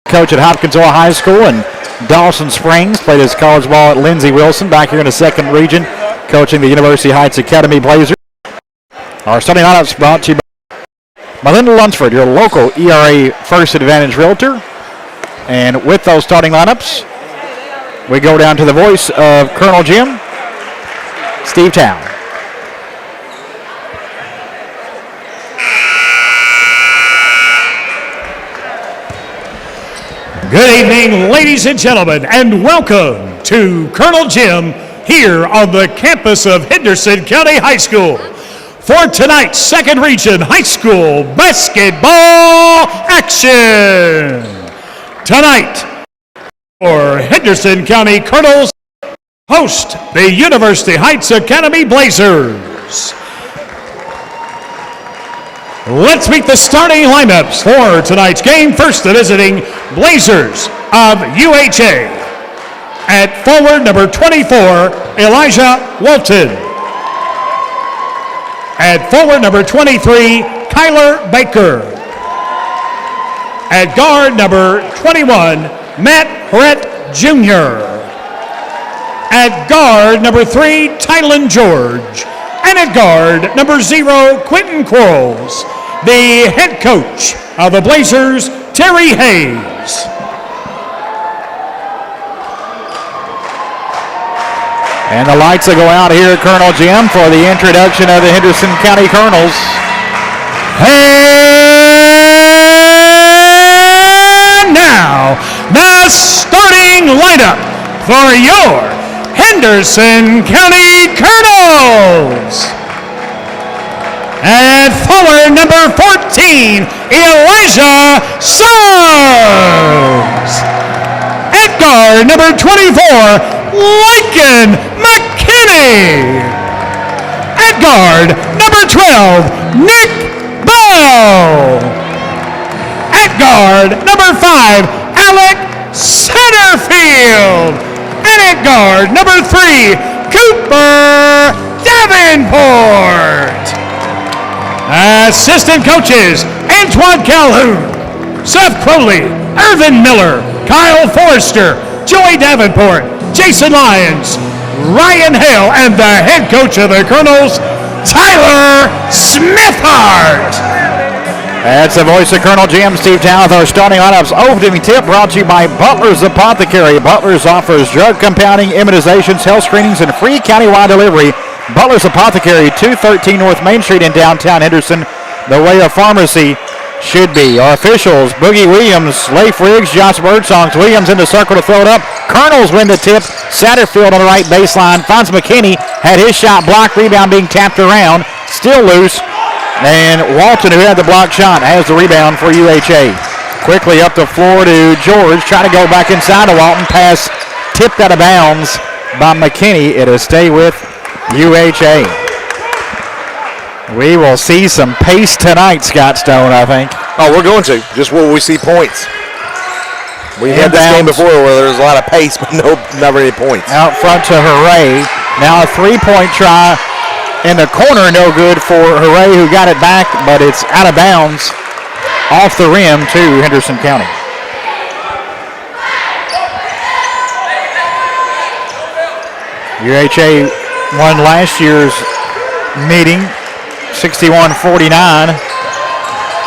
coach at Hopkinsville High School and Dawson Springs. Played his college ball at Lindsey Wilson. Back here in the second region, coaching the University Heights Academy Blazers. Our starting lineups brought to you by Linda Lunsford, your local ERA First Advantage Realtor. And with those starting lineups, we go down to the voice of Colonel Jim, Steve Town. Good evening, ladies and gentlemen, and welcome to Colonel Jim here on the campus of Henderson County High School for tonight's second region high school basketball action. Tonight, for Henderson County Colonels host the University Heights Academy Blazers. Let's meet the starting lineups for tonight's game. First, the visiting Blazers of UHA. At forward, number 24, Elijah Walton. At forward, number 23, Kyler Baker. At guard, number 21, Matt Brett Jr. At guard, number 3, Tylen George. And at guard, number 0, Quentin Quarles. The head coach of the Blazers, Terry Hayes. And the lights will go out here at Colonel Jim for the introduction of the Henderson County Colonels. And now, the starting lineup for your Henderson County Colonels. At forward, number 14, Elijah Suggs. At guard, number 24, Lincoln McKinney. At guard, number 12, Nick Bell. At guard, number 5, Alec Satterfield. And at guard, number 3, Cooper Davenport. Assistant coaches, Antoine Calhoun, Seth Crowley, Irvin Miller, Kyle Forrester, Joey Davenport, Jason Lyons, Ryan Hale, and the head coach of the Colonels, Tyler Smithhart. That's the voice of Colonel Jim, Steve Town, with our starting lineups. Opening tip brought to you by Butler's Apothecary. Butler's offers drug compounding, immunizations, health screenings, and free countywide delivery. Butler's Apothecary, 213 North Main Street in downtown Henderson, the way a pharmacy should be. Our officials, Boogie Williams, Leif Riggs, Josh Birdsongs. Williams in the circle to throw it up. Colonels win the tip. Satterfield on the right baseline. Finds McKinney. Had his shot blocked. Rebound being tapped around. Still loose. And Walton, who had the block shot, has the rebound for UHA. Quickly up the floor to George. Trying to go back inside to Walton. Pass tipped out of bounds by McKinney. It'll stay with UHA. We will see some pace tonight, Scott Stone, I think. Oh, we're going to. Just where we see points. We had this game before where there was a lot of pace, but never any points. Out front to Hooray. Now a three-point try in the corner, no good for Hooray, who got it back, but it's out of bounds off the rim to Henderson County. UHA won last year's meeting, 61-49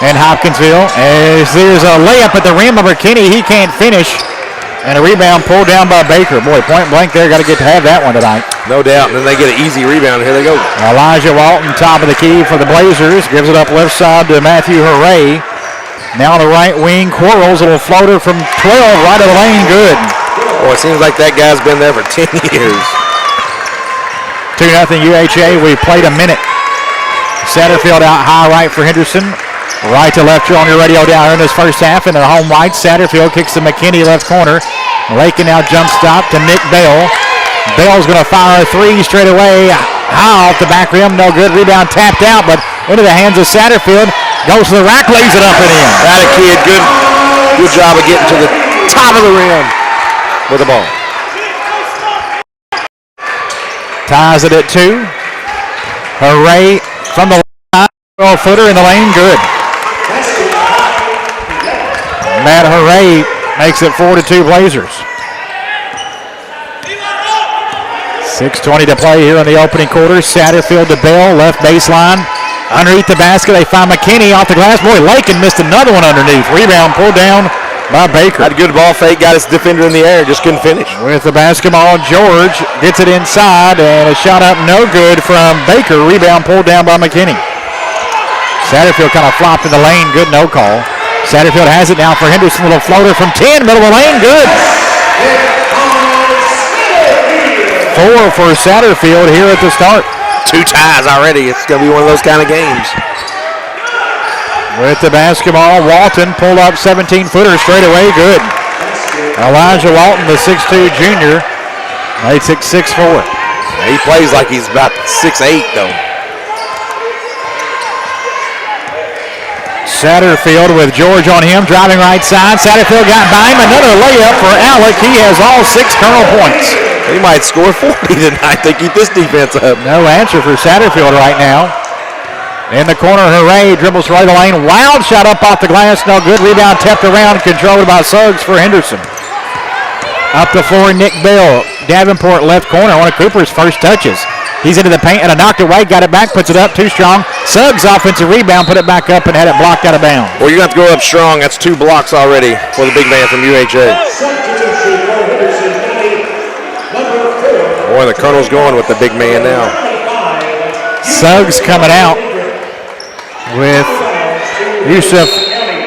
in Hopkinsville. As there's a layup at the rim of McKinney, he can't finish. And a rebound pulled down by Baker. Boy, point blank there, got to get to have that one tonight. No doubt, and then they get an easy rebound. Here they go. Elijah Walton, top of the key for the Blazers, gives it up left side to Matthew Hooray. Now on the right wing, Quarles, a little floater from 12, right of the lane, good. Boy, it seems like that guy's been there for 10 years. 2-0 UHA. We played a minute. Satterfield out high right for Henderson. Right to left, you're on your radio down here in this first half. In their home white, Satterfield kicks to McKinney left corner. Lakin now jump stop to Nick Bell. Bell's going to fire a three straight away. High off the back rim, no good. Rebound tapped out, but into the hands of Satterfield. Goes to the rack, lays it up and in. That kid, good job of getting to the top of the rim with the ball. Ties it at 2. Hooray from the line. 12-footer in the lane, good. Matt Hooray makes it 4-2 Blazers. 6:20 to play here in the opening quarter. Satterfield to Bell, left baseline. Underneath the basket, they find McKinney off the glass. Boy, Lakin missed another one underneath. Rebound pulled down by Baker. Had a good ball fake, got his defender in the air, just couldn't finish. With the basketball, George gets it inside, and a shot up no good from Baker. Rebound pulled down by McKinney. Satterfield kind of flopped in the lane. Good no call. Satterfield has it now for Henderson. Little floater from 10, middle of the lane. Good. 4 for Satterfield here at the start. 2 ties already. It's going to be one of those kind of games. With the basketball, Walton pulled up 17-footer straight away. Good. Elijah Walton, the 6'2 junior, makes it 6-4. He plays like he's about 6'8", though. Satterfield with George on him, driving right side. Satterfield got by him. Another layup for Alec. He has all 6 Colonel points. He might score 40 tonight to keep this defense up. No answer for Satterfield right now. In the corner, Hooray dribbles right the lane. Wild shot up off the glass. No good. Rebound tapped around, controlled by Suggs for Henderson. Up the floor, Nick Bell. Davenport left corner. One of Cooper's first touches. He's into the paint and a knocked away. Got it back, puts it up, too strong. Suggs offensive rebound, put it back up and had it blocked out of bounds. Well, you're going to have to go up strong. That's 2 blocks already for the big man from UHA. Boy, the Colonel's going with the big man now. Suggs coming out with Yusuf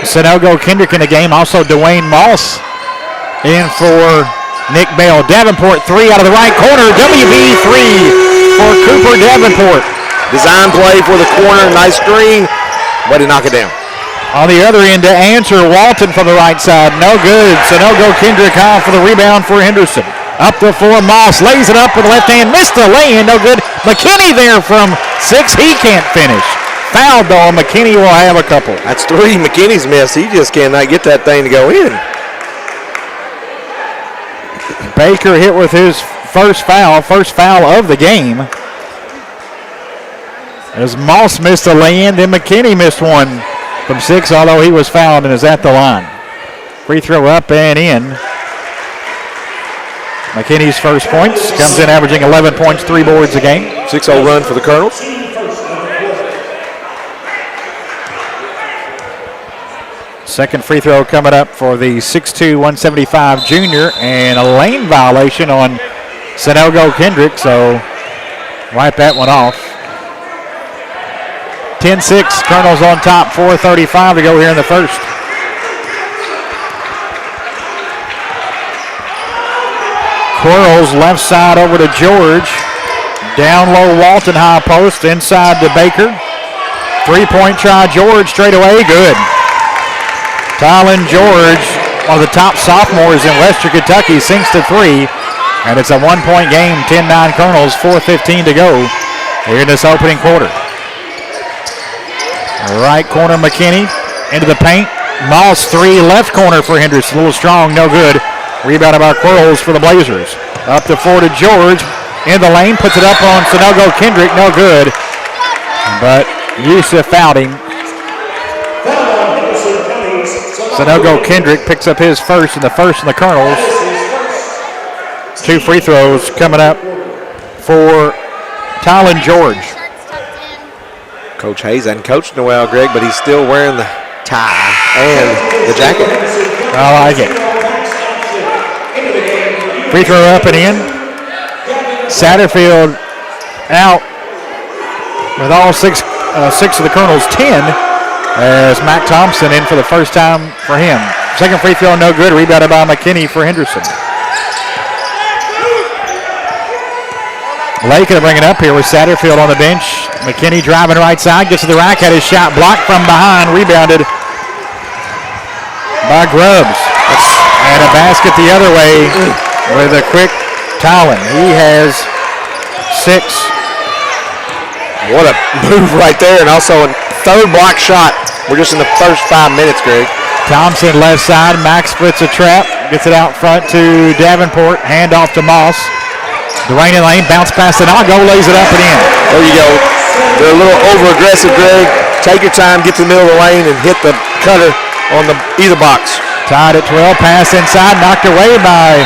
Sanogo Kendrick in the game. Also Dwayne Moss in for Nick Bell. Davenport 3 out of the right corner. WB 3 for Cooper Davenport. Design play for the corner. Nice screen. Way to knock it down. On the other end to answer, Walton from the right side. No good. Sanogo Kendrick high for the rebound for Henderson. Up the floor, Moss lays it up with the left hand. Missed the lay-in. No good. McKinney there from 6. He can't finish. Fouled though. McKinney will have a couple. That's 3 McKinney's missed. He just cannot get that thing to go in. Baker hit with his first foul of the game. As Moss missed a lay-in, then McKinney missed one from 6, although he was fouled and is at the line. Free throw up and in. McKinney's first points, comes in averaging 11 points, 3 boards a game. 6-0 run for the Colonels. Second free throw coming up for the 6'2", 175 junior, and a lane violation on Sanogo Kendrick, so wipe that one off. 10-6, Colonels on top, 4:35 to go here in the first. Quarles left side over to George. Down low, Walton high post, inside to Baker. 3-point try, George straight away, good. Tylen George, one of the top sophomores in Western Kentucky, sinks to 3. And it's a 1-point game, 10-9 Colonels, 4:15 to go here in this opening quarter. Right corner, McKinney into the paint. Moss 3, left corner for Henderson, a little strong, no good. Rebounded by Quarles for the Blazers. Up the floor to George, in the lane, puts it up on Sanogo Kendrick, no good. But Yusuf fouled him. Sanogo Kendrick picks up his first, and the first in the Colonels. 2 free throws coming up for Tylen George. Coach Hayes hadn't coached in a while, Greg, but he's still wearing the tie and the jacket. I like it. Free throw up and in. Satterfield out with all 6 of the Colonels' 10 as Matt Thompson in for the first time for him. Second free throw, no good. Rebounded by McKinney for Henderson. Lake going to bring it up here with Satterfield on the bench. McKinney driving right side, gets to the rack, had his shot blocked from behind, rebounded by Grubbs. And a basket the other way with a quick Tylen. He has 6. What a move right there, and also a third block shot. We're just in the first 5 minutes, Greg. Thompson left side, Max splits a trap, gets it out front to Davenport, hand off to Moss. Dwayne in lane, bounce past Sanogo, lays it up and in. There you go. They're a little over-aggressive, Greg. Take your time, get to the middle of the lane, and hit the cutter on the either box. Tied at 12. Pass inside, knocked away by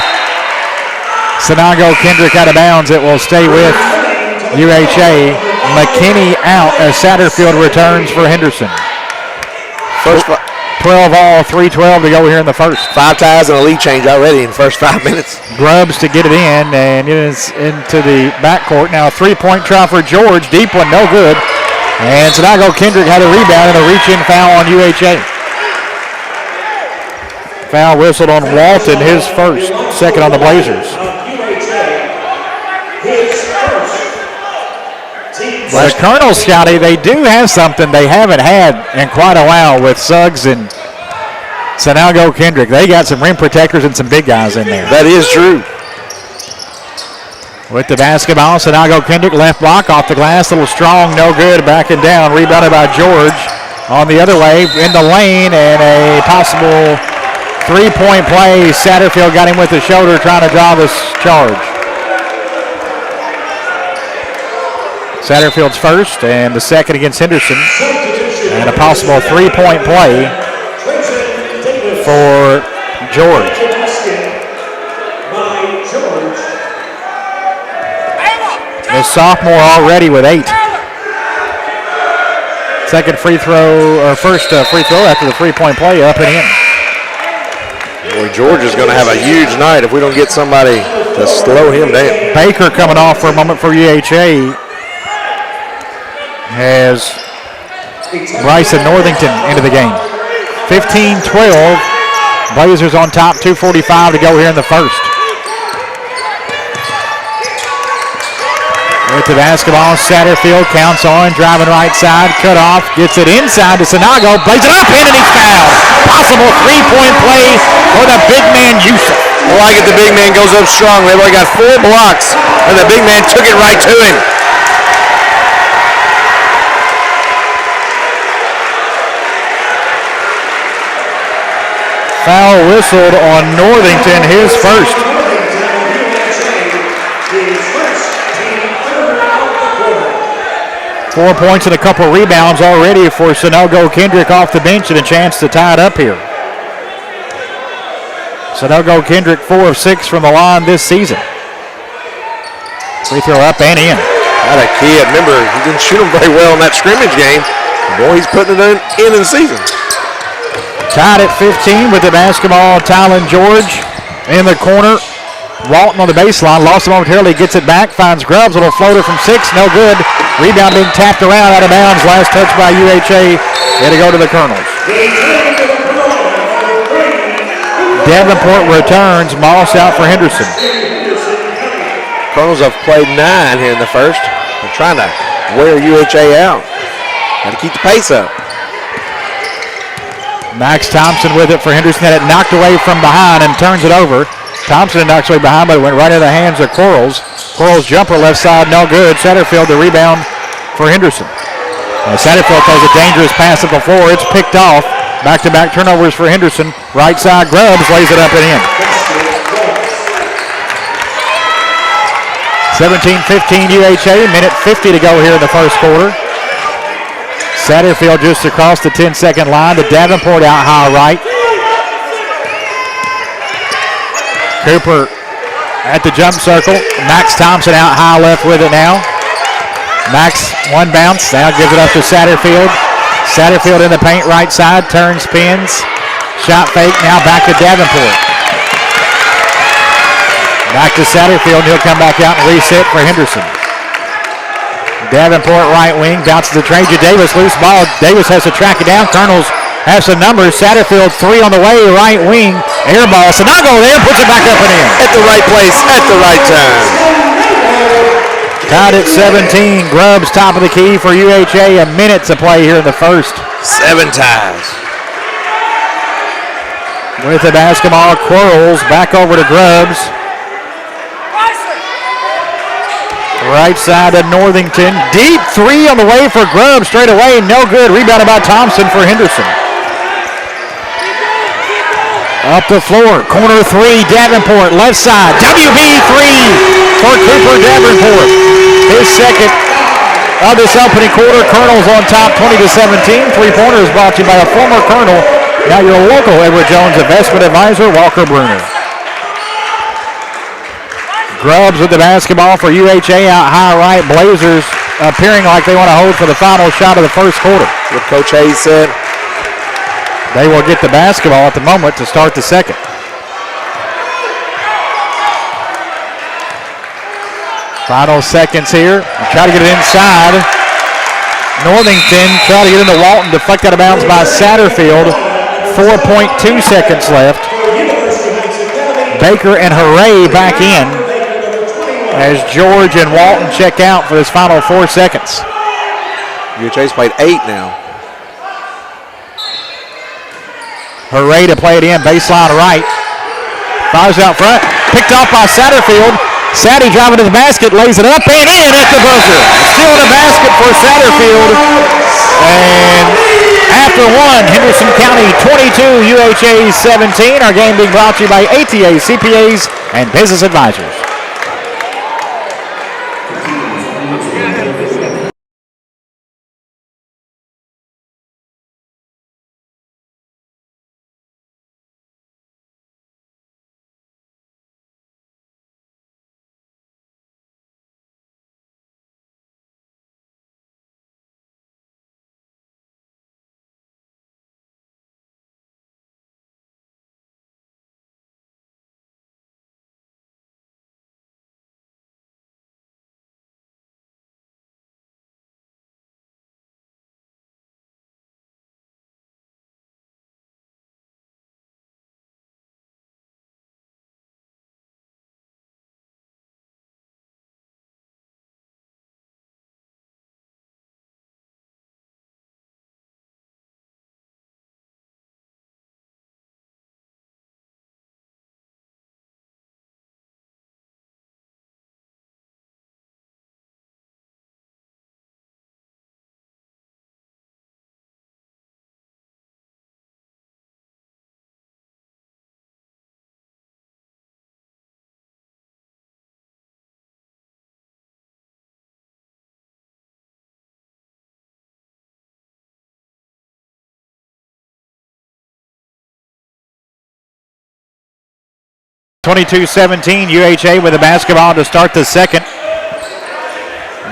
Sinago Kendrick out of bounds. It will stay with UHA. McKinney out as Satterfield returns for Henderson. First 12 all, 3:12 to go here in the first. 5 ties and a lead change already in the first 5 minutes. Grubbs to get it in, and it is into the backcourt. Now a 3-point try for George. Deep one, no good. And Sinago Kendrick had a rebound and a reach-in foul on UHA. Foul whistled on Walton, his first. Second on the Blazers. The Colonels, Scotty, they do have something they haven't had in quite a while with Suggs and Sinago Kendrick. They got some rim protectors and some big guys in there. That is true. With the basketball, Sinago Kendrick left block off the glass, a little strong, no good, backing down, rebounded by George. On the other way, in the lane, and a possible 3-point play. Satterfield got him with the shoulder, trying to draw this charge. Satterfield's first and the second against Henderson. And a possible 3-point play for George. The sophomore already with 8. Second free throw, or first free throw after the 3-point play, up and in. Boy, George is going to have a huge night if we don't get somebody to slow him down. Baker coming off for a moment for UHA has Bryson Northington into the game. 15-12. Blazers on top, 2:45 to go here in the first. With the basketball, Satterfield counts on, driving right side, cut off, gets it inside to Sinago, plays it up in, and he's fouled. Possible 3-point play for the big man, Yusuf. I like it, the big man goes up strong. They've only got 4 blocks, and the big man took it right to him. Foul whistled on Northington, his first. Four points and a couple rebounds already for Sinago Kendrick off the bench, and a chance to tie it up here. Sinago Kendrick 4 of 6 from the line this season. Free throw up and in. Not a kid. Remember, he didn't shoot him very well in that scrimmage game. Boy, he's putting it in the season. Tied at 15 with the basketball. Tylen George in the corner. Walton on the baseline, lost it momentarily, gets it back, finds Grubbs, little floater from 6, no good. Rebound being tapped around, out of bounds, last touch by UHA. It'll go to the Colonels. Davenport returns, Moss out for Henderson. Colonels have played 9 here in the first. They're trying to wear UHA out. Got to keep the pace up. Max Thompson with it for Henderson, had it knocked away from behind and turns it over. Thompson knocks away behind, but it went right into the hands of Quarles. Quarles jumper left side, no good. Satterfield the rebound for Henderson. Satterfield throws a dangerous pass at the floor. It's picked off. Back-to-back turnovers for Henderson. Right side, Grubbs lays it up and in. 17-15 UHA, minute 50 to go here in the first quarter. Satterfield just across the 10-second line to Davenport out high right. Cooper at the jump circle. Max Thompson out high left with it now. Max one bounce, now gives it up to Satterfield. Satterfield in the paint right side, turns, pins. Shot fake, now back to Davenport. Back to Satterfield, and he'll come back out and reset for Henderson. Davenport right wing, bounces to Trajan Davis, loose ball. Davis has to track it down. Colonels have some numbers. Satterfield 3 on the way, right wing, air ball. Sinago there, puts it back up and in. At the right place, at the right time. Tied at 17, Grubbs top of the key for UHA. A minute to play here in the first. 7 ties. With the basketball, Quarles back over to Grubbs. Right side to Northington. Deep 3 on the way for Grubbs. Straight away, no good. Rebounded by Thompson for Henderson. Up the floor, corner 3, Davenport, left side. WB 3 for Cooper Davenport. His second of this opening quarter. Colonels on top 20-17. 3-pointer is brought to you by a former Colonel Now your local Edward Jones investment advisor, Walker Bruner. Grubbs with the basketball for UHA out high right. Blazers appearing like they want to hold for the final shot of the first quarter. What Coach Hayes said. They will get the basketball at the moment to start the second. Final seconds here. Try to get it inside. Northington try to get into Walton. Deflect out of bounds by Satterfield. 4.2 seconds left. Baker and Hooray back in as George and Walton check out for this final 4 seconds. UHA's played 8 now. Hooray to play it in, baseline right. Fires out front, picked off by Satterfield. Saddy driving to the basket, lays it up and in at the buzzer. Still in the basket for Satterfield. And after one, Henderson County 22, UHA 17. Our game being brought to you by ATA, CPAs, and Business Advisors. (22-17) UHA with the basketball to start the second.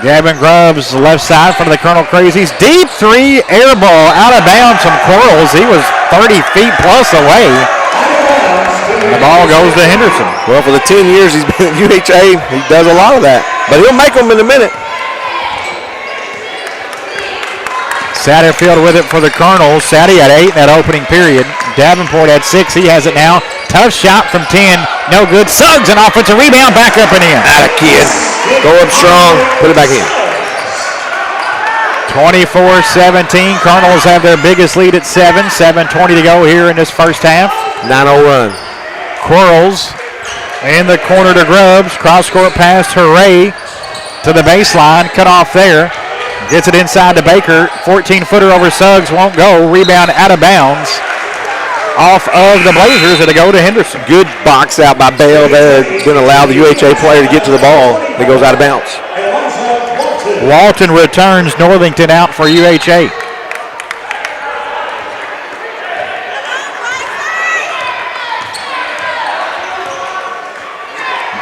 Gavin Grubbs left side for the Colonel Crazies. Deep three, air ball out of bounds from Quarles. He was 30 feet plus away. And the ball goes to Henderson. Well, for the 10 years he's been at UHA, he does a lot of that. But he'll make them in a minute. Satterfield with it for the Colonels. Saddy had 8 in that opening period. Davenport had 6. He has it now. Tough shot from 10. No good. Suggs, an offensive rebound, back up and in. Atta kid. Go up strong. Put it back in. 24-17. Colonels have their biggest lead at 7. 7:20 to go here in this first half. 9-0 run. Quarles in the corner to Grubbs. Cross-court pass, Hooray to the baseline. Cut off there. Gets it inside to Baker. 14-footer over Suggs. Won't go. Rebound out of bounds. Off of the Blazers. It'll go to Henderson. Good box out by Bale there. Didn't allow the UHA player to get to the ball. It goes out of bounds. Walton returns Northington out for UHA.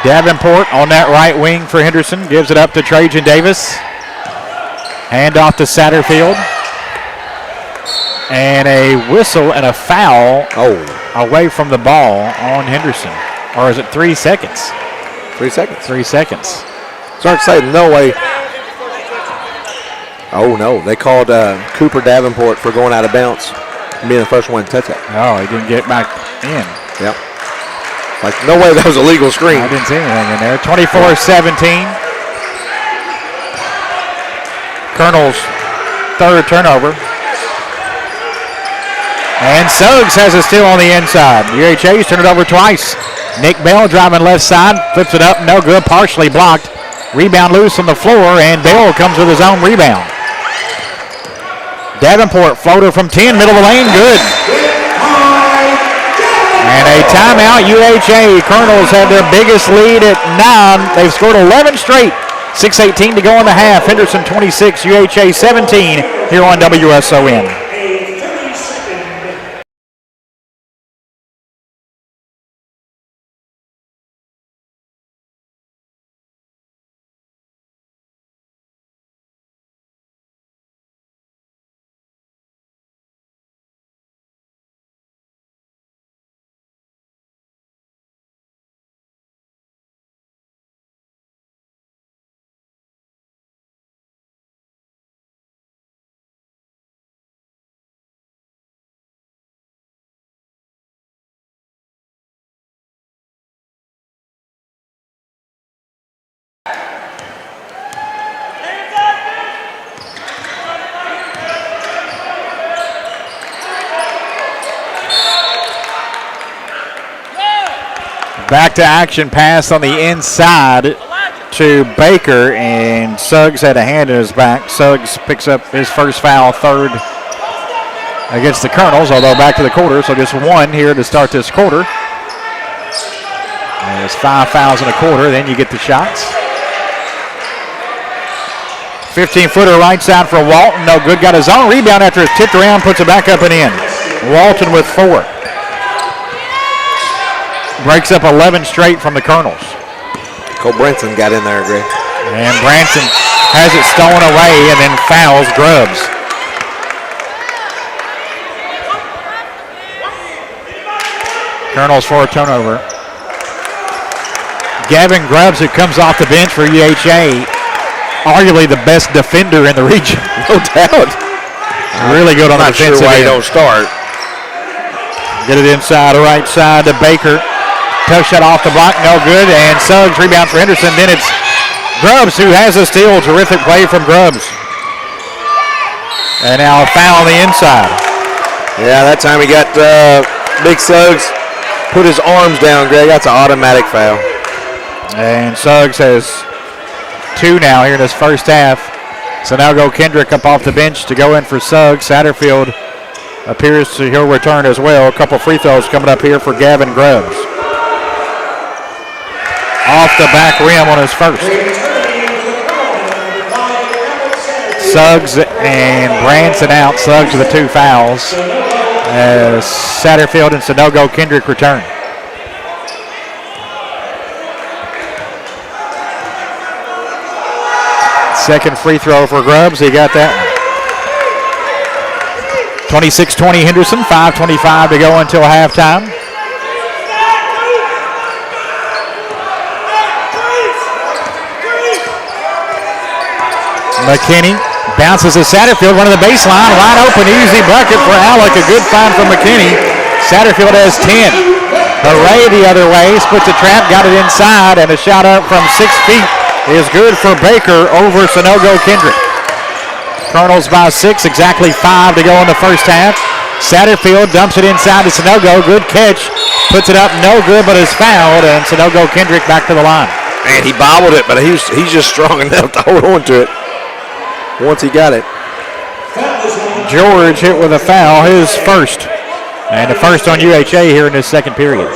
Davenport on that right wing for Henderson. Gives it up to Trajan Davis. Hand off to Satterfield. And a whistle and a foul away from the ball on Henderson. Or is it 3 seconds? 3 seconds. 3 seconds. Start saying no way. Oh, no. They called Cooper Davenport for going out of bounds. Being the first one to touch it. Oh, he didn't get back in. Yep. Like, no way that was a legal screen. I didn't see anything in there. 24-17. Colonel's third turnover. And Suggs has it still on the inside. UHA's turned it over twice. Nick Bell driving left side, flips it up, no good, partially blocked. Rebound loose on the floor, and Bell comes with his own rebound. Davenport floater from 10, middle of the lane, good. And a timeout, UHA. Colonels have their biggest lead at 9. They've scored 11 straight. 6:18 to go in the half. Henderson 26, UHA 17 here on WSON. Back to action pass on the inside to Baker, and Suggs had a hand in his back. Suggs picks up his first foul, third against the Colonels, although back to the quarter, so just one here to start this quarter. And it's 5 fouls in a quarter, then you get the shots. 15-footer right side for Walton, no good. Got his own rebound after it's tipped around, puts it back up and in. Walton with 4. Breaks up 11 straight from the Colonels. Cole Branson got in there, Greg. And Branson has it stolen away and then fouls Grubbs. Colonels for a turnover. Gavin Grubbs, who comes off the bench for UHA, arguably the best defender in the region. No doubt. Really good on the defensive end. Not sure why he don't start. Get it inside, right side to Baker. Tough shot off the block, no good, and Suggs rebound for Henderson. Then it's Grubbs who has a steal. Terrific play from Grubbs. And now a foul on the inside. Yeah, that time he got Big Suggs put his arms down, Greg. That's an automatic foul. And Suggs has 2 now here in this first half. So now go Kendrick up off the bench to go in for Suggs. Satterfield appears to he'll return as well. A couple free throws coming up here for Gavin Grubbs. Off the back rim on his first. Suggs and Branson out. Suggs with the 2 fouls. As Satterfield and Sunogo Kendrick return. Second free throw for Grubbs. He got that one. 26-20 Henderson. 5:25 to go until halftime. McKinney bounces to Satterfield, running the baseline, wide open, easy bucket for Alec. A good find from McKinney. Satterfield has 10. Hooray the other way, splits the trap, got it inside, and a shot up from 6 feet is good for Baker over Sunogo Kendrick. Colonels by 6, exactly 5 to go in the first half. Satterfield dumps it inside to Sunogo, good catch, puts it up, no good, but is fouled, and Sunogo Kendrick back to the line. Man, he bobbled it, but he's just strong enough to hold on to it once he got it. George hit with a foul, his first. And the first on UHA here in this second period.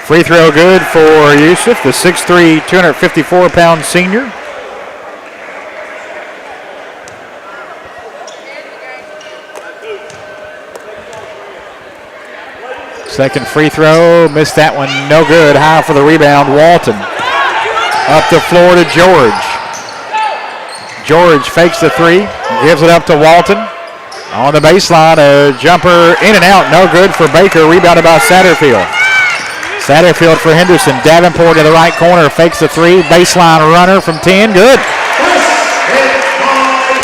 Free throw good for Yusuf, the 6'3", 254-pound senior. Second free throw, missed that one, no good. High for the rebound, Walton. Up the floor to George. George fakes the 3, gives it up to Walton. On the baseline, a jumper in and out, no good for Baker, rebounded by Satterfield. Satterfield for Henderson, Davenport to the right corner, fakes the 3, baseline runner from 10, good.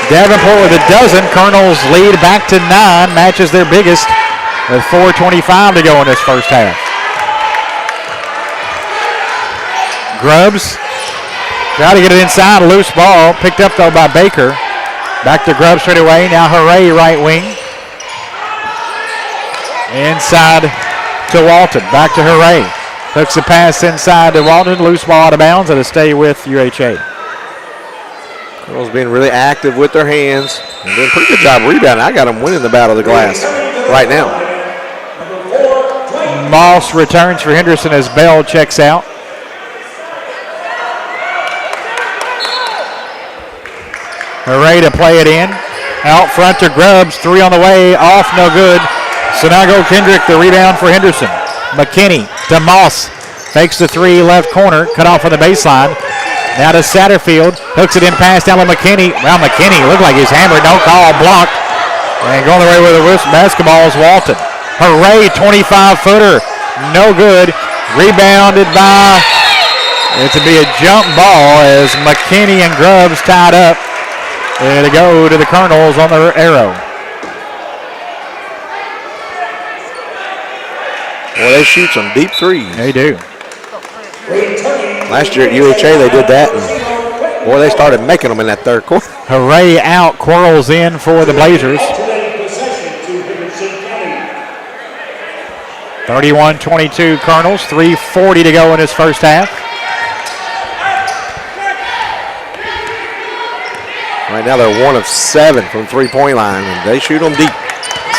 Davenport with a dozen, Colonels lead back to 9, matches their biggest. With 4:25 to go in this first half. Grubbs try to get it inside, a loose ball, picked up though by Baker. Back to Grubbs straight away, now Hooray right wing. Inside to Walton, back to Hooray. Hooks the pass inside to Walton, loose ball out of bounds, and it'll stay with UHA. Girls being really active with their hands and doing a pretty good job rebounding. I got them winning the battle of the glass right now. Moss returns for Henderson as Bell checks out. Hooray to play it in. Out front to Grubbs, 3 on the way, off, no good. Sunogo Kendrick, the rebound for Henderson. McKinney to Moss, fakes the 3 left corner, cut off on the baseline. Now to Satterfield, hooks it in past down to McKinney. Well, McKinney looked like he's hammered, no call, blocked. And going away with the basketball is Walton. Hooray, 25-footer, no good. Rebounded by, it to be a jump ball as McKinney and Grubbs tied up. And to go to the Colonels on their arrow. Well, they shoot some deep threes. They do. Last year at UHA they did that, and boy, they started making them in that third quarter. Hooray out, Quarles in for the Blazers. 31-22 Colonels, 3:40 to go in this first half. Right now they're 1 of 7 from three-point line, and they shoot them deep.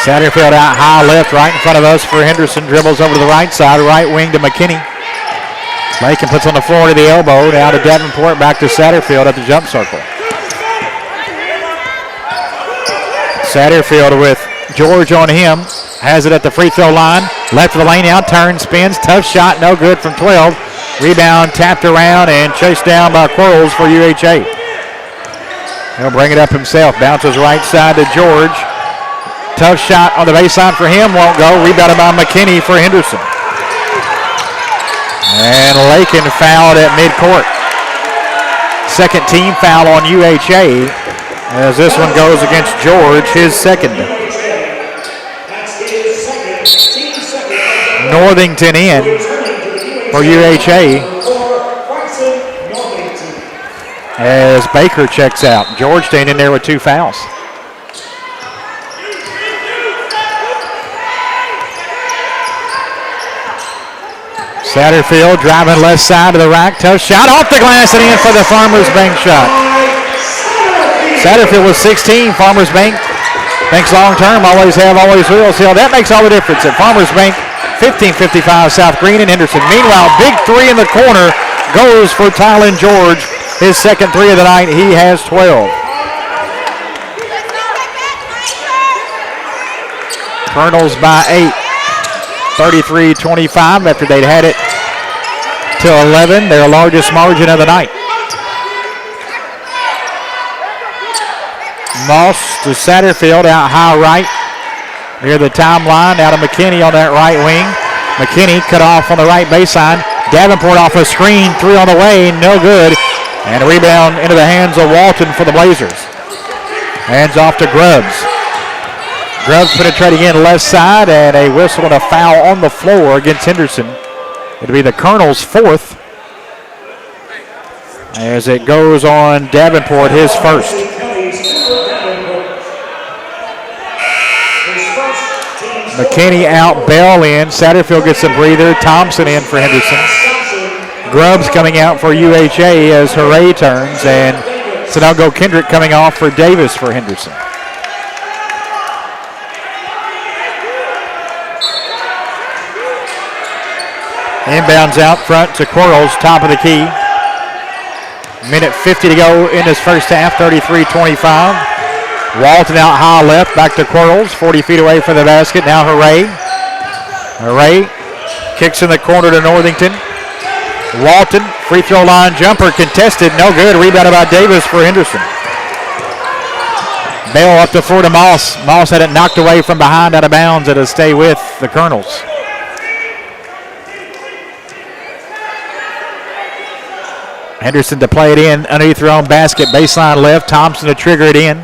Satterfield out high left, right in front of us for Henderson. Dribbles over to the right side, right wing to McKinney. Lakin puts on the floor to the elbow. Now to Davenport, back to Satterfield at the jump circle. Satterfield with George on him. Has it at the free throw line. Left of the lane out, turns, spins. Tough shot, no good from 12. Rebound tapped around and chased down by Quarles for UHA. He'll bring it up himself. Bounces right side to George. Tough shot on the baseline for him. Won't go. Rebounded by McKinney for Henderson. And Lakin fouled at midcourt. Second team foul on UHA as this one goes against George, his second. Northington in for UHA as Baker checks out. George staying in there with 2 fouls. Satterfield driving left side to the rack. Tough shot off the glass and in for the Farmers Bank shot. Satterfield was 16. Farmers Bank thinks long term, always have, always will. See how that makes all the difference at Farmers Bank. 15:55 South Green and Henderson. Meanwhile, big three in the corner goes for Tylen George. His second three of the night. He has 12. Colonels by 8. 33-25 after they'd had it till 11, their largest margin of the night. Moss to Satterfield out high right near the timeline. Out of McKinney on that right wing. McKinney cut off on the right baseline. Davenport off a screen, 3 on the way, no good. And a rebound into the hands of Walton for the Blazers. Hands off to Grubbs. Grubbs penetrating in left side, and a whistle and a foul on the floor against Henderson. It'll be the Colonels' 4th as it goes on Davenport, his first. McKinney out, Bell in. Satterfield gets a breather. Thompson in for Henderson. Grubbs coming out for UHA as Hooray turns, and Sanongo Kendrick coming off for Davis for Henderson. Inbounds out front to Quarles, top of the key. Minute 50 to go in this first half, 33-25. Walton out high left, back to Quarles, 40 feet away from the basket. Now Hooray. Hooray kicks in the corner to Northington. Walton, free throw line jumper contested, no good. Rebounded by Davis for Henderson. Bell up the floor to Moss. Moss had it knocked away from behind out of bounds. It'll stay with the Colonels. Henderson to play it in underneath their own basket, baseline left. Thompson to trigger it in.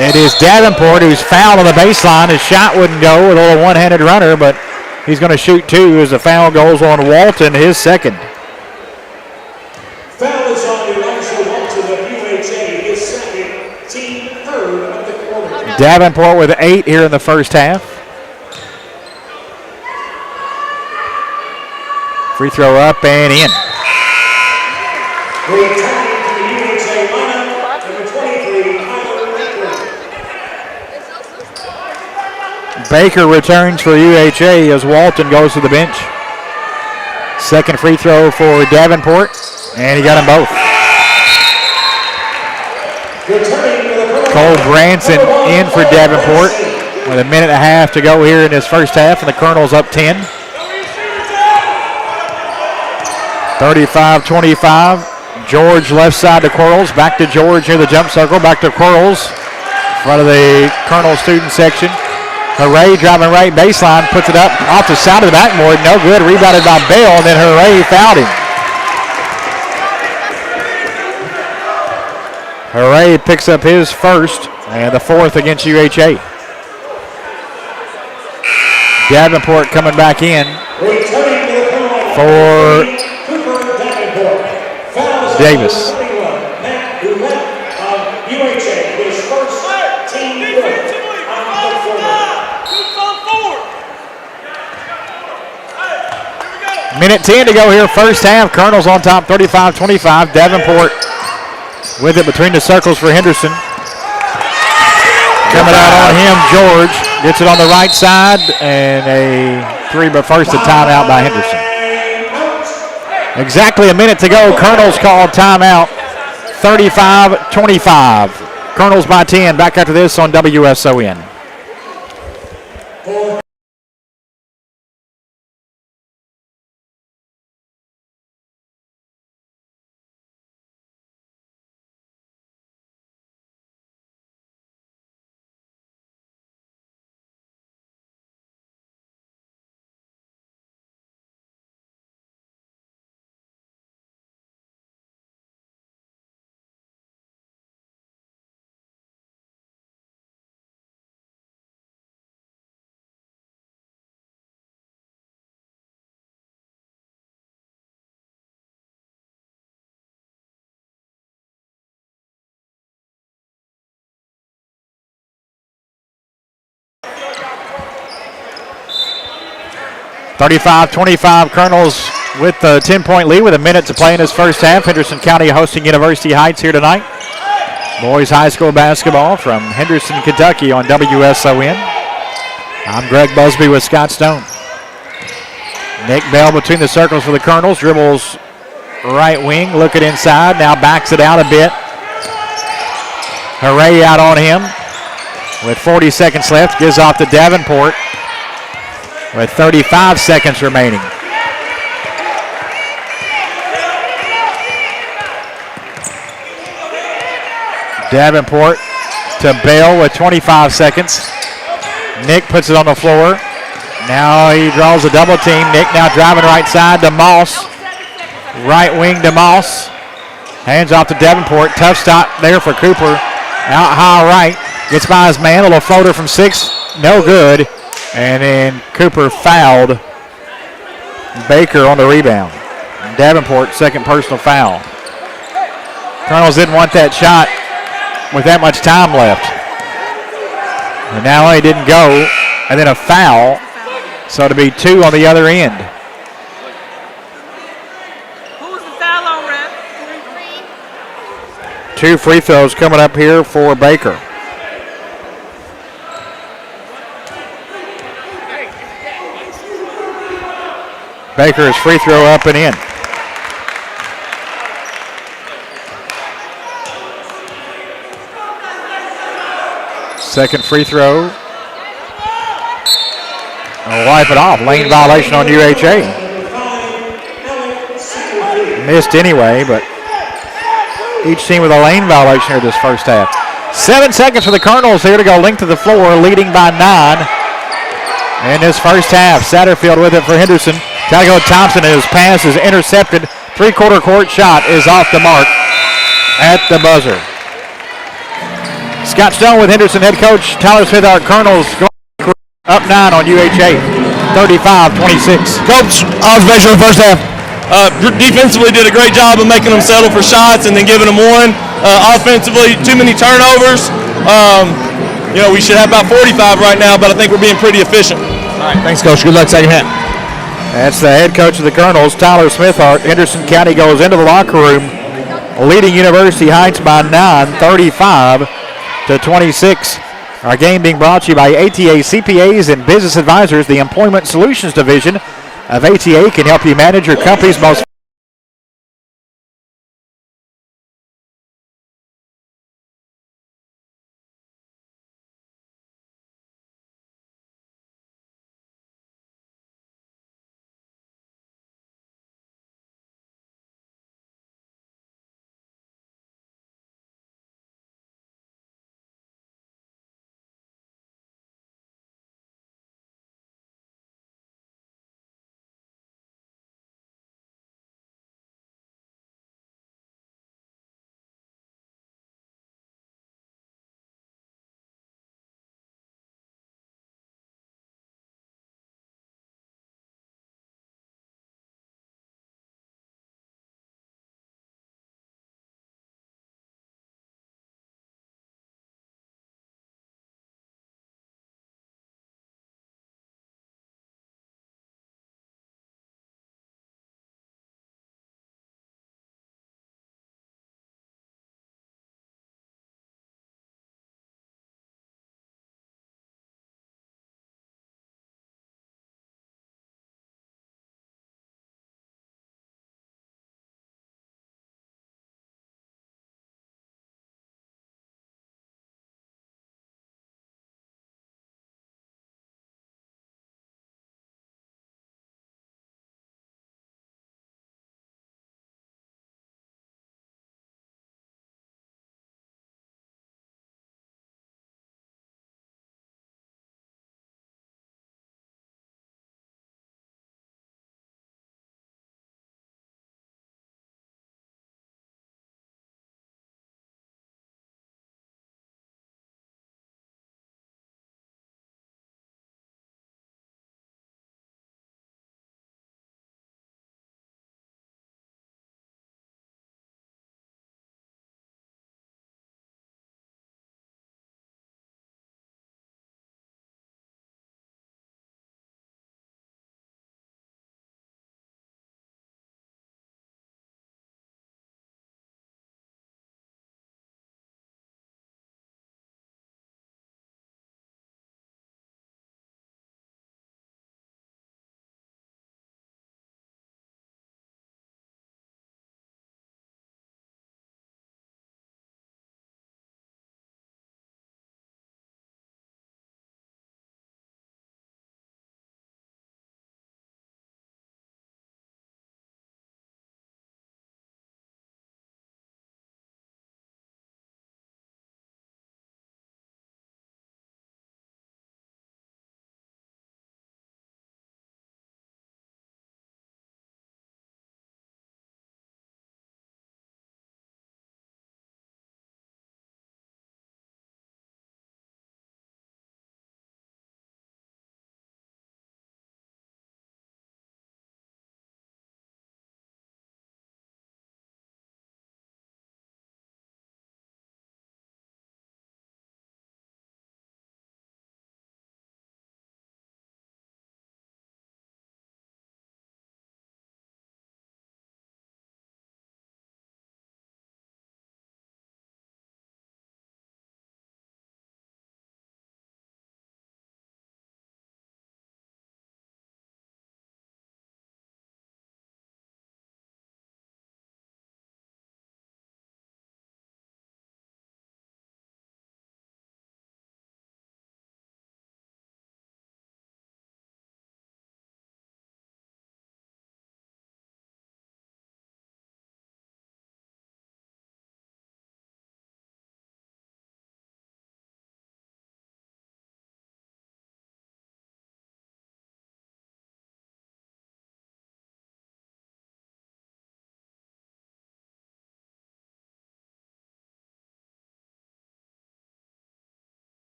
It is Davenport who's fouled on the baseline. His shot wouldn't go with a little one-handed runner, but he's going to shoot 2 as the foul goes on Walton, his second. Foul is on Elijah Walton of UHA, his second, team 3rd of the quarter. Davenport with 8 here in the first half. Free throw up and in. Returning to the UHA lineup, number 23, Baker returns for UHA as Walton goes to the bench. Second free throw for Davenport, and he got them both. Cole Branson in for Davenport with a minute and a half to go here in this first half, and the Colonels up 10. 35-25. George left side to Quarles. Back to George near the jump circle. Back to Quarles. In front of the Colonel student section. Hooray driving right baseline. Puts it up off the side of the backboard. No good. Rebounded by Bell. And then Hooray fouled him. Hooray picks up his first and the 4th against UHA. Davenport coming back in for Davis. Minute 10 to go here, first half. Colonel's on top, 35-25. Davenport with it between the circles for Henderson. Coming out on him, George gets it on the right side, and a three, but first a timeout by Henderson. Exactly a minute to go. Colonel's called timeout, 35-25. Colonel's by 10. Back after this on WSON. (35-25) Colonels with the 10-point lead with a minute to play in this first half. Henderson County hosting University Heights here tonight. Boys high school basketball from Henderson, Kentucky on WSON. I'm Greg Busby with Scott Stone. Nick Bell between the circles for the Colonels. Dribbles right wing, looking inside, now backs it out a bit. Hooray out on him with 40 seconds left. Gives off to Davenport with 35 seconds remaining. Davenport to Bale with 25 seconds. Nick puts it on the floor. Now he draws a double team. Nick now driving right side to Moss. Right wing to Moss. Hands off to Davenport. Tough stop there for Cooper. Out high right. Gets by his man. A little floater from 6. No good. And then Cooper fouled Baker on the rebound. Davenport, second personal foul. Colonels didn't want that shot with that much time left. And now he didn't go. And then a foul. So it'll be 2 on the other end. Who was the foul on, ref? 2 free throws coming up here for Baker. Baker's free throw up and in. Second free throw. I'll wipe it off. Lane violation on UHA. Missed anyway, but each team with a lane violation here this first half. 7 seconds for the Colonels here to go length of the floor, leading by 9 in this first half. Satterfield with it for Henderson. Calico Thompson, his pass is intercepted. Three-quarter court shot is off the mark at the buzzer. Scott Stone with Henderson head coach Tyler Smith, our Colonels, going up 9 on UHA, 35-26. Coach, observation of the first half. Defensively did a great job of making them settle for shots and then giving them one. Offensively, too many turnovers. We should have about 45 right now, but I think we're being pretty efficient. All right, thanks, Coach. Good luck second half. That's the head coach of the Colonels, Tyler Smithart. Henderson County goes into the locker room, leading University Heights by 9, 35-26. Our game being brought to you by ATA CPAs and Business Advisors. The Employment Solutions Division of ATA can help you manage your company's most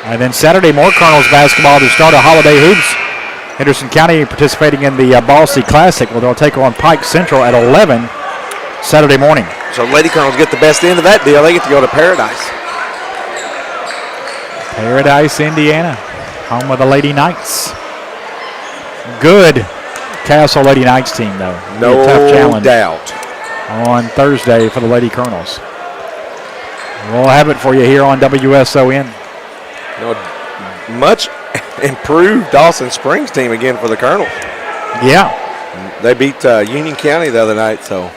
And then Saturday, more Colonels basketball to start a holiday hoops. Henderson County participating in the Ball Sea Classic. Well, they'll take on Pike Central at 11 Saturday morning. So Lady Colonels get the best end of that deal. They get to go to Paradise. Paradise, Indiana, home of the Lady Knights. Good Castle Lady Knights team, though. No tough challenge doubt. on Thursday for the Lady Colonels. We'll have it for you here on WSON. Much improved Dawson Springs team again for the Colonels. Yeah. They beat Union County the other night, so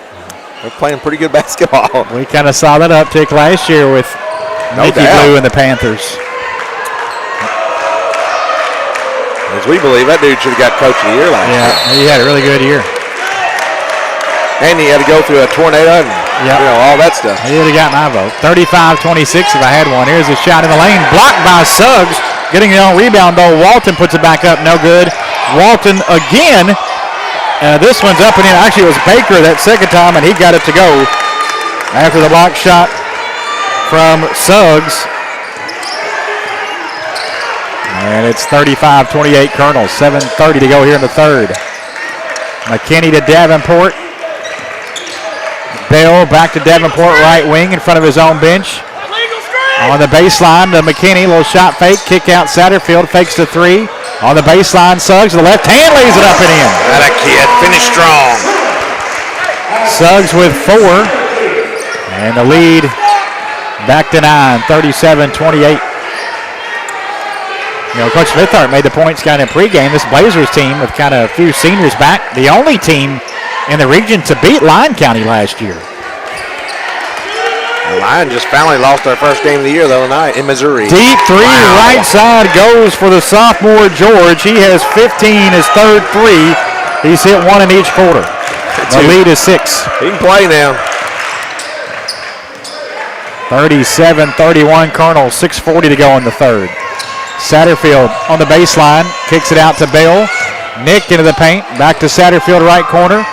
they're playing pretty good basketball. We kind of saw that uptick last year with Mickey Blue and the Panthers. As we believe, that dude should have got Coach of the Year last year. Yeah, he had a really good year. And he had to go through a tornado and all that stuff. He would have got my vote. 35-26 if I had one. Here's a shot in the lane. Blocked by Suggs. Getting it on rebound, though. Walton puts it back up. No good. Walton again. This one's up and in. Actually, it was Baker that second time, and he got it to go after the block shot from Suggs. And it's 35-28 Colonels. 7:30 to go here in the third. McKinney to Davenport. Bell back to Davenport, right wing in front of his own bench. On the baseline to McKinney, little shot fake, kick out Satterfield, fakes the three. On the baseline, Suggs, the left hand lays it up and in. That kid, finish strong. Suggs with 4. And the lead back to 9, 37-28. You know, Coach Smithart made the points kind of pregame. This Blazers team with kind of a few seniors back, the only team in the region to beat Lyon County last year. Lyon just finally lost their first game of the year the other night in Missouri. Deep three, right side goes for the sophomore George. He has 15, his third three. He's hit one in each quarter. The lead is 6. He can play now. 37-31 Colonel, 6:40 to go in the third. Satterfield on the baseline, kicks it out to Bell. Nick into the paint, back to Satterfield, right corner.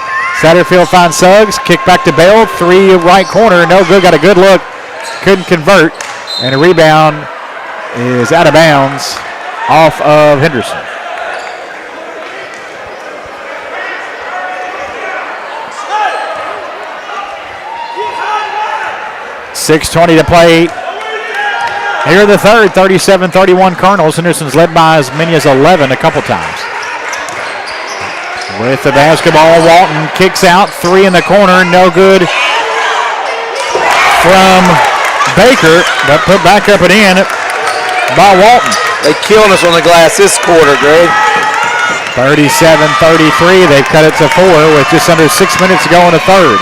Satterfield finds Suggs, kick back to Bell, 3 right corner, no good, got a good look, couldn't convert, and a rebound is out of bounds off of Henderson. .6:20 to play here in the third, 37-31 Colonels. Henderson's led by as many as 11 a couple times. With the basketball, Walton kicks out, 3 in the corner, no good from Baker, but put back up and in by Walton. They killed us on the glass this quarter, Greg. 37-33, they've cut it to 4 with just under 6 minutes to go in the third.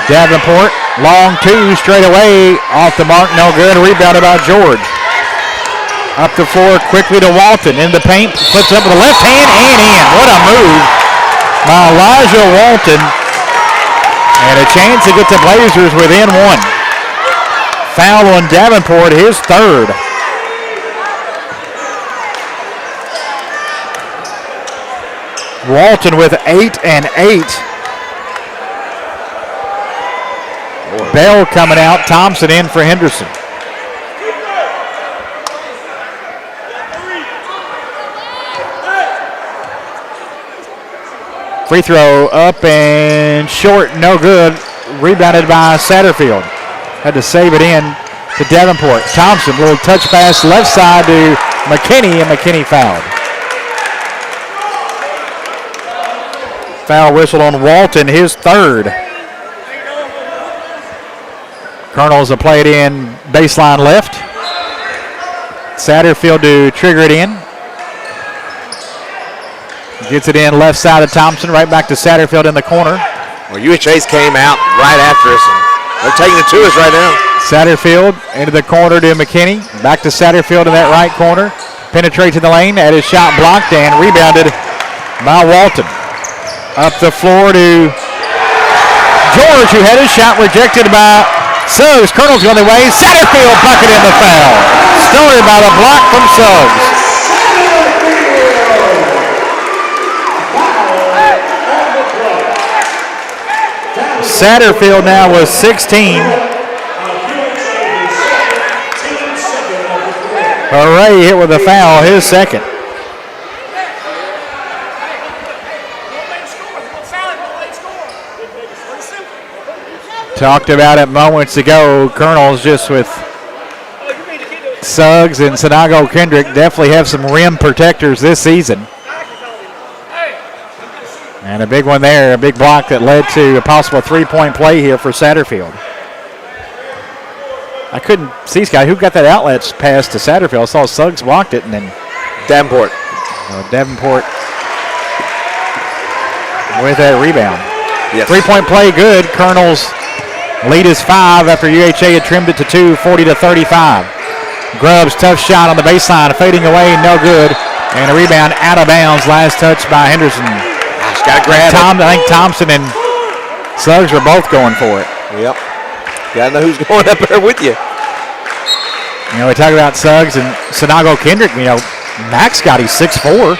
Davenport, long 2, straight away, off the mark, no good, rebounded by George. Up the floor quickly to Walton. In the paint, flips up with the left hand and in. What a move by Elijah Walton. And a chance to get the Blazers within 1. Foul on Davenport, his third. Walton with 8 and 8. Bell coming out, Thompson in for Henderson. Free throw up and short, no good. Rebounded by Satterfield. Had to save it in to Davenport. Thompson, little touch pass left side to McKinney, and McKinney fouled. Foul whistle on Walton, his third. Colonels will play it in baseline left. Satterfield to trigger it in. Gets it in left side of Thompson, right back to Satterfield in the corner. Well, UHA's came out right after us, and they're taking it to us right now. Satterfield into the corner to McKinney. Back to Satterfield in that right corner. Penetrates in the lane, had his shot blocked and rebounded by Walton. Up the floor to George, who had his shot rejected by Suggs. Colonel's going the way. Satterfield bucket in the foul. Started by the block from Suggs. Satterfield now with 16. Hooray hit with a foul, his second. Talked about it moments ago. Colonel's just with Suggs and Sinago Kendrick definitely have some rim protectors this season. And a big one there, a big block that led to a possible three-point play here for Satterfield. I couldn't see, Scott, who got that outlet pass to Satterfield. I saw Suggs blocked it, and then Davenport. Davenport with that rebound. Yes. Three-point play good. Colonel's lead is 5 after UHA had trimmed it to 2, 40-35. Grubbs, tough shot on the baseline, fading away, no good. And a rebound out of bounds. Last touch by Henderson. Got to grab it. I think Thompson and Suggs were both going for it. Yep. Got to know who's going up there with you. You know, we talk about Suggs and Sinago Kendrick. You know, Max Scotty's 6'4".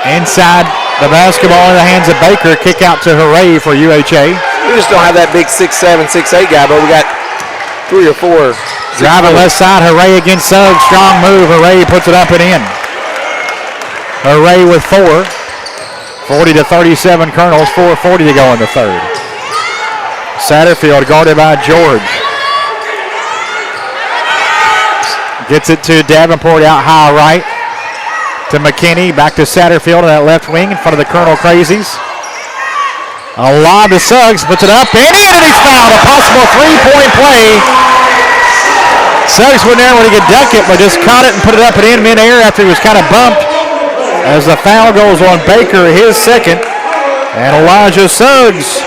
Inside the basketball in the hands of Baker. Kick out to Hooray for UHA. We just don't have that big 6'7", 6'8" guy, but we got 3 or 4. Driving left side, Hooray against Suggs. Strong move. Hooray puts it up and in. Hooray with 4. 40-37 Colonels, 4:40 to go in the third. Satterfield guarded by George. Gets it to Davenport out high right. To McKinney, back to Satterfield on that left wing in front of the Colonel Crazies. A lob to Suggs, puts it up and in, and he's fouled. A possible three-point play. Suggs went there when he could dunk it, but just caught it and put it up and in midair after he was kind of bumped. As the foul goes on Baker, his second, and Elijah Suggs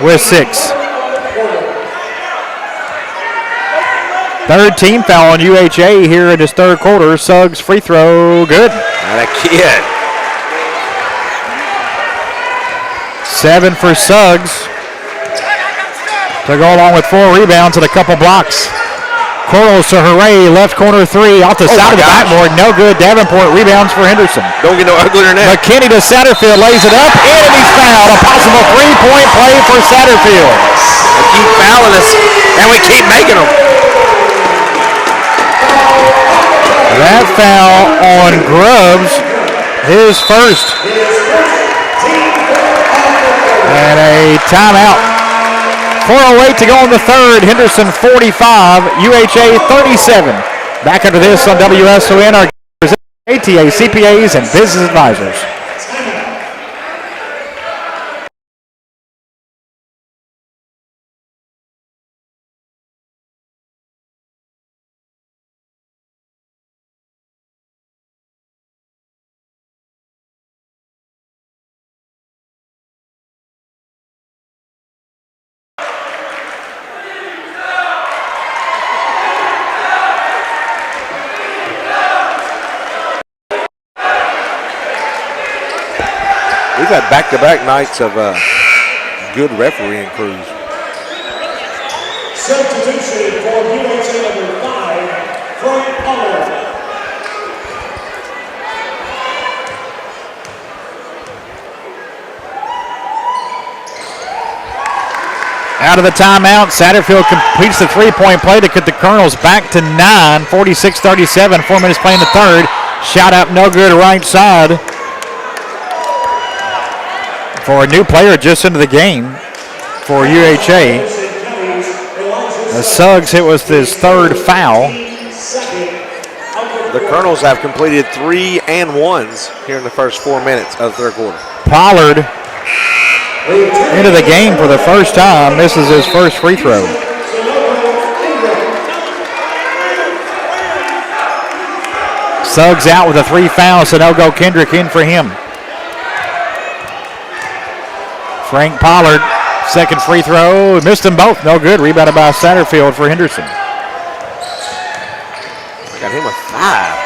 with 6. Third team foul on UHA here in this third quarter. Suggs free throw, good. Not a kid. 7 for Suggs. To go along with 4 rebounds and a couple blocks. Corals to Hooray, left corner 3 off the side of the backboard, no good. Davenport rebounds for Henderson. Don't get no uglier than that. McKinney to Satterfield, lays it up, and he's fouled. A possible three-point play for Satterfield. They keep fouling us, and we keep making them. That foul on Grubbs, his first. And a timeout. 4:08 to go in the third. Henderson 45, UHA 37. Back after this on WSON, our ATA, CPAs, and business advisors. We've had back-to-back nights of good refereeing crews. Substitution for UHA number 5, Frank Pollard. Out of the timeout, Satterfield completes the three-point play to cut the Colonels back to 9, 46-37, 4 minutes playing the third. Shot up, no good, right side. For a new player just into the game for UHA. As Suggs hit with his third foul. The Colonels have completed 3 and 1s here in the first 4 minutes of the third quarter. Pollard into the game for the first time. Misses his first free throw. Suggs out with a 3 foul, so no go Kendrick in for him. Frank Pollard, second free throw, missed them both, no good. Rebounded by Satterfield for Henderson. Got him a 5.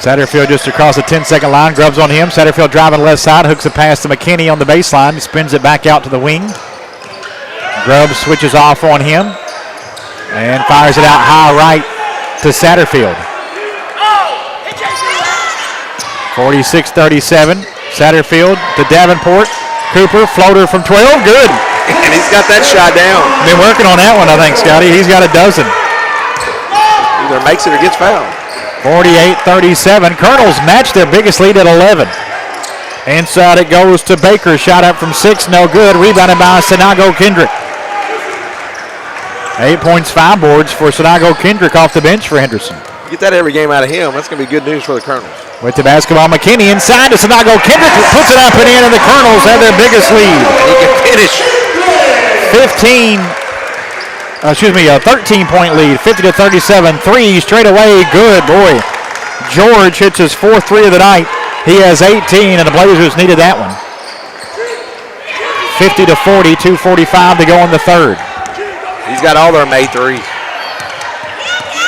Satterfield just across the 10-second line, Grubbs on him. Satterfield driving left side, hooks a pass to McKinney on the baseline, spins it back out to the wing. Grubbs switches off on him and fires it out high right to Satterfield. 46-37. Satterfield to Davenport. Cooper, floater from 12, good. And he's got that shot down. Been working on that one, I think, Scotty. He's got a dozen. either makes it or gets fouled. 48-37. Colonels match their biggest lead at 11. Inside it goes to Baker. Shot up from 6, no good. Rebounded by Sinago Kendrick. 8 points, 5 boards for Sinago Kendrick off the bench for Henderson. Get that every game out of him. That's going to be good news for the Colonels. With the basketball, McKinney inside to Sinago Kendrick. Puts it up and in, and the Colonels have their biggest lead. He can finish. 13-point lead, 50-37. 3 straight away, good. Boy, George hits his 4th 3 of the night. He has 18, and the Blazers needed that one. 50-40, 2:45 to go in the third. He's got all their made threes.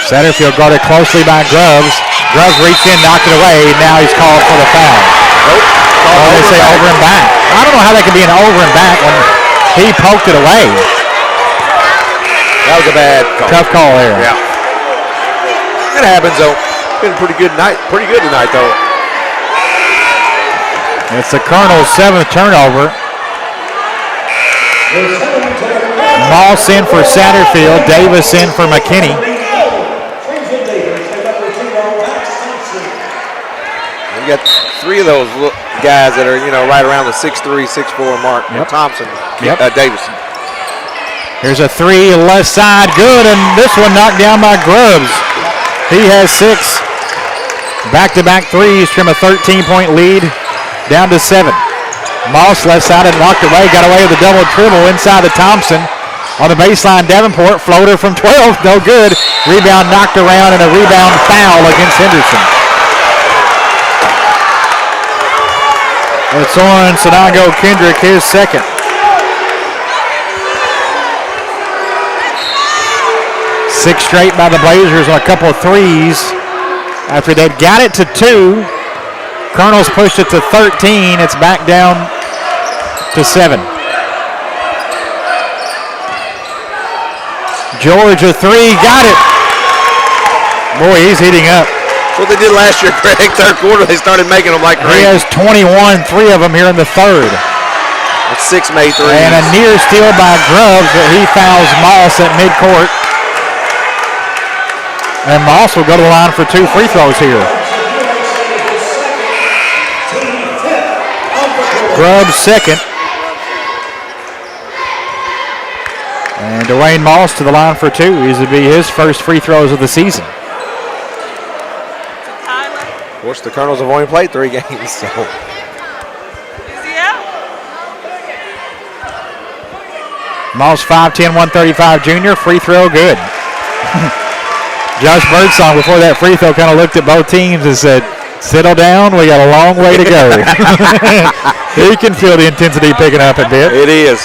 Satterfield guarded closely by Grubbs. Grubbs reached in, knocked it away. Now he's called for the foul. Nope. They say over and back. I don't know how that could be an over and back when he poked it away. That was a bad call. Tough call there. Yeah. It happens though. Been a pretty good night. Pretty good tonight though. It's the Colonels' 7th turnover. Moss in for Satterfield. Davis in for McKinney. You got 3 of those guys that are, right around the 6'3", 6'4" mark. Yep. Thompson, Yep. Davison. Here's a 3 left side, good, and this one knocked down by Grubbs. He has 6 back-to-back threes from a 13-point lead down to 7. Moss left side and knocked away, got away with a double dribble inside the Thompson. On the baseline, Davenport, floater from 12, no good. Rebound knocked around and a rebound foul against Henderson. It's on Sinago Kendrick, his 2nd. Six straight by the Blazers on a couple of threes. After they'd got it to 2, Colonels pushed it to 13. It's back down to 7. George a 3, got it. Boy, he's heating up. That's what they did last year, Greg. Third quarter, they started making them like crazy. He has 21, 3 of them here in the third. That's 6 made threes. And a near steal by Grubbs, but he fouls Moss at midcourt. And Moss will go to the line for 2 free throws here. Grubbs 2nd. And Dwayne Moss to the line for 2. These would be his first free throws of the season. Of course, the Colonels have only played 3 games, so. Is he out? Moss 5'10", 135 junior. Free throw, good. Josh Birdsong, before that free throw, kind of looked at both teams and said, settle down, we got a long way to go. He can feel the intensity picking up a bit. It is.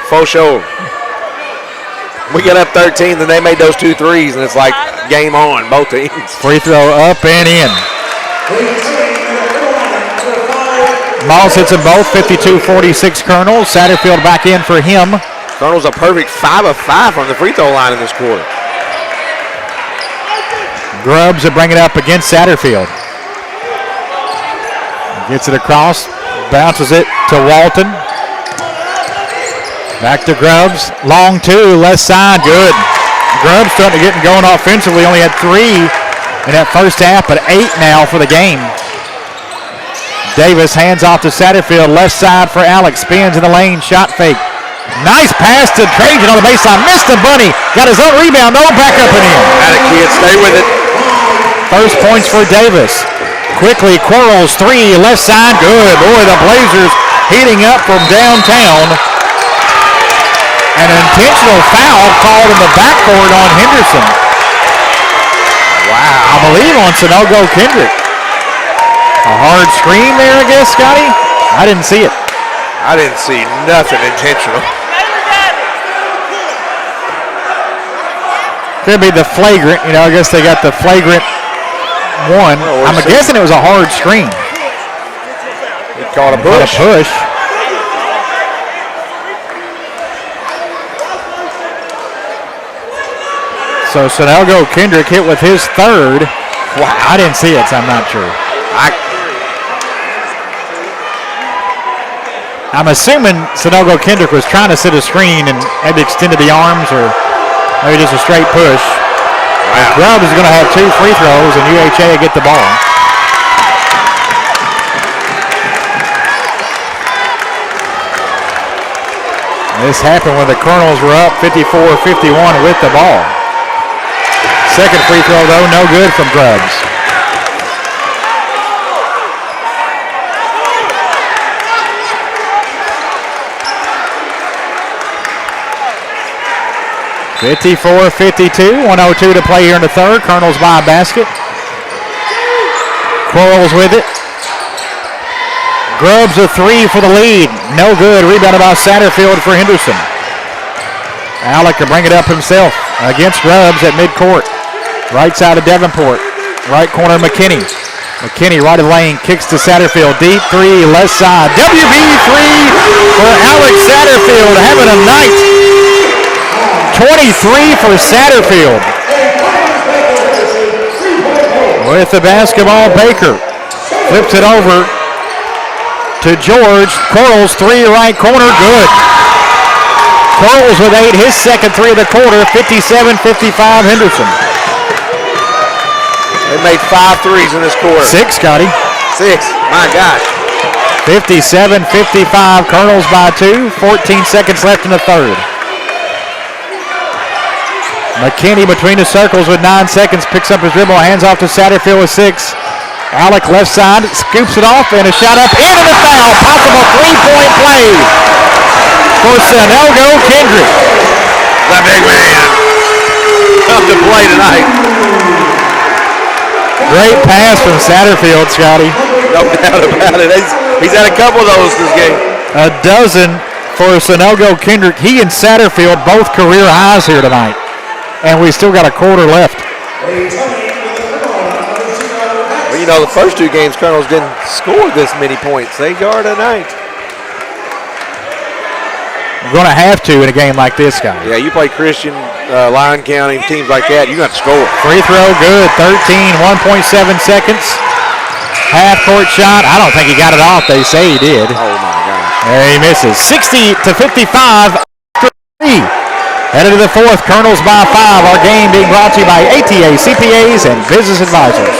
For sure. We get up 13, then they made those 2 threes, and it's like game on, both teams. Free throw up and in. Moss hits them both, 52-46 Colonels. Satterfield back in for him. Colonels a perfect 5 of 5 from the free throw line in this quarter. Grubbs will bring it up against Satterfield. Gets it across, bounces it to Walton. Back to Grubbs, long 2, left side, good. Grubbs starting to get going offensively, only had 3 in that first half, but 8 now for the game. Davis hands off to Satterfield, left side for Alex, spins in the lane, shot fake. Nice pass to Trajan on the baseline, missed the bunny, got his own rebound, no, back up and in. Got it, kids, stay with it. First points for Davis. Quickly, Quarles 3, left side, good. Boy, the Blazers heating up from downtown. An intentional foul called in the backcourt on Henderson. Wow. I believe on Sinago Kendrick. A hard screen there, I guess, Scotty? I didn't see it. I didn't see nothing intentional. Could be the flagrant, I guess they got the flagrant one. I'm guessing it was a hard screen. He called a push. So Sinago Kendrick hit with his 3rd. Wow. I didn't see it, so I'm not sure. I'm assuming Sinago Kendrick was trying to set a screen and maybe extended the arms, or maybe just a straight push. Grubbs is going to have 2 free throws, and UHA will get the ball. This happened when the Colonels were up 54-51 with the ball. Second free throw, though, no good from Grubbs. (54-52), 1:02 to play here in the third. Colonels by a basket. Quarles with it. Grubbs a 3 for the lead. No good. Rebounded by Satterfield for Henderson. Alec to bring it up himself against Grubbs at midcourt. Right side of Davenport. Right corner McKinney. McKinney right of the lane. Kicks to Satterfield. Deep 3 left side. WB3 for Alex Satterfield. Having a night. 23 for Satterfield. With the basketball, Baker flips it over to George. Quarles 3 right corner, good. Quarles with 8, his second 3 of the quarter, 57-55 Henderson. They made 5 threes in this quarter. 6, Scotty. 6, my gosh. 57-55, Colonels by 2, 14 seconds left in the third. McKinney between the circles with 9 seconds, picks up his dribble, hands off to Satterfield with 6. Alec left side, scoops it off, and a shot up into the foul. Possible 3-point play for Sanelgo Kendrick. The big man. Tough to play tonight. Great pass from Satterfield, Scotty. No doubt about it. He's had a couple of those this game. A dozen for Sanelgo Kendrick. He and Satterfield both career highs here tonight. And we still got a quarter left. Well, you know, the first 2 games, Colonels didn't score this many points. They are tonight. You're going to have to in a game like this, guy. Yeah, you play Christian, Lyon County, teams like that, you got to score. Free throw, good. 13, 1.7 seconds. Half court shot. I don't think he got it off. They say he did. Oh, my gosh. There he misses. 60-55. Headed to the fourth, Colonels by 5. Our game being brought to you by ATA, CPAs, and Business Advisors.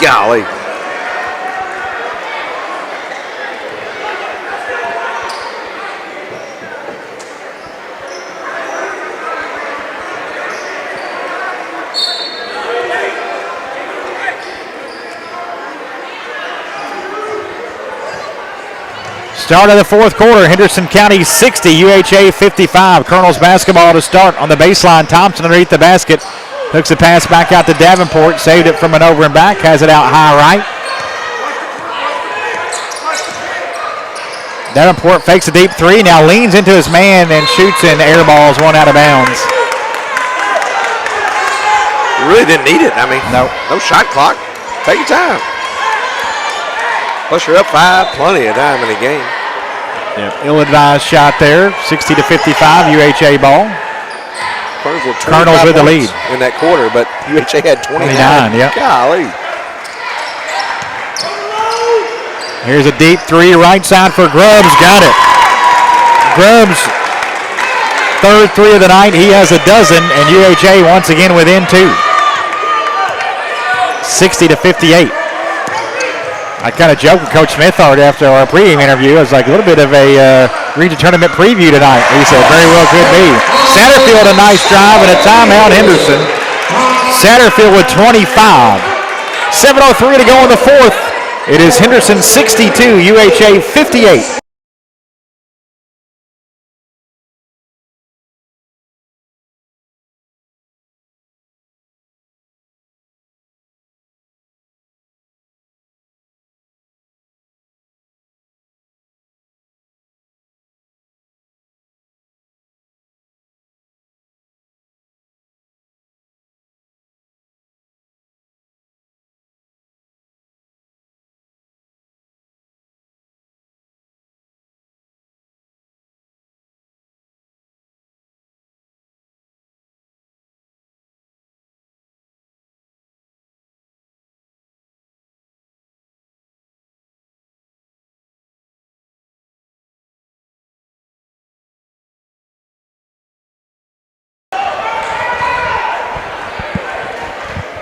Golly. Start of the fourth quarter, Henderson County 60, UHA 55. Colonels basketball to start on the baseline. Thompson underneath the basket. Hooks the pass back out to Davenport. Saved it from an over and back. Has it out high right. Davenport fakes a deep 3. Now leans into his man and shoots and air balls one out of bounds. You really didn't need it. I mean, no shot clock. Take your time. Plus you're up 5. Plenty of time in the game. Yep. Ill-advised shot there. 60-55 UHA ball. Colonels with the lead in that quarter, but UHA had 29. Yep. Golly. Here's a deep 3 right side for Grubbs. Got it. Grubbs, third 3 of the night. He has a dozen, and UHA once again within 2. 60-58. I kind of joked with Coach Smithard after our pregame interview. It was like a little bit of a region tournament preview tonight. He said, very well could be. Satterfield a nice drive and a timeout, Henderson. Satterfield with 25. 7:03 to go in the fourth. It is Henderson 62, UHA 58.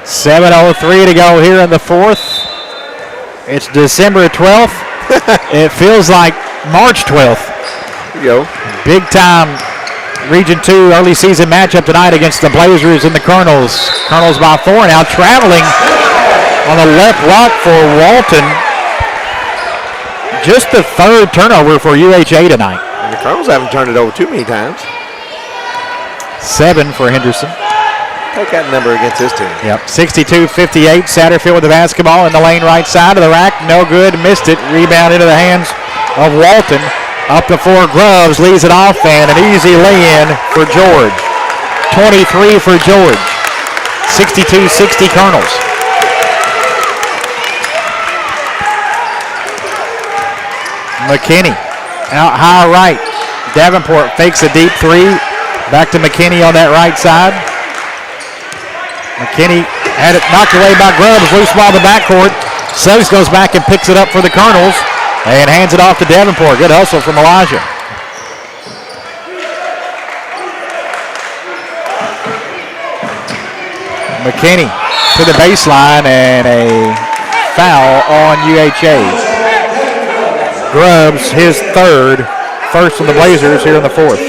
.7:03 to go here in the fourth. It's December 12th. It feels like March 12th. There you go. Big time Region 2 early season matchup tonight against the Blazers and the Colonels. Colonels by 4 now traveling on the left block for Walton. Just the third turnover for UHA tonight. And the Colonels haven't turned it over too many times. 7 for Henderson. Take that number against this team. Yep, 62-58. Satterfield with the basketball in the lane right side of the rack. No good, missed it. Rebound into the hands of Walton. Up the floor, Grubbs leads it off and an easy lay-in for George. 23 for George. 62-60 Colonels. McKinney out high right. Davenport fakes a deep three. Back to McKinney on that right side. McKinney had it knocked away by Grubbs. Loose ball in the backcourt. Suggs goes back and picks it up for the Colonels and hands it off to Davenport. Good hustle from Elijah. McKinney to the baseline and a foul on UHA. Grubbs, his third, first on the Blazers here in the fourth.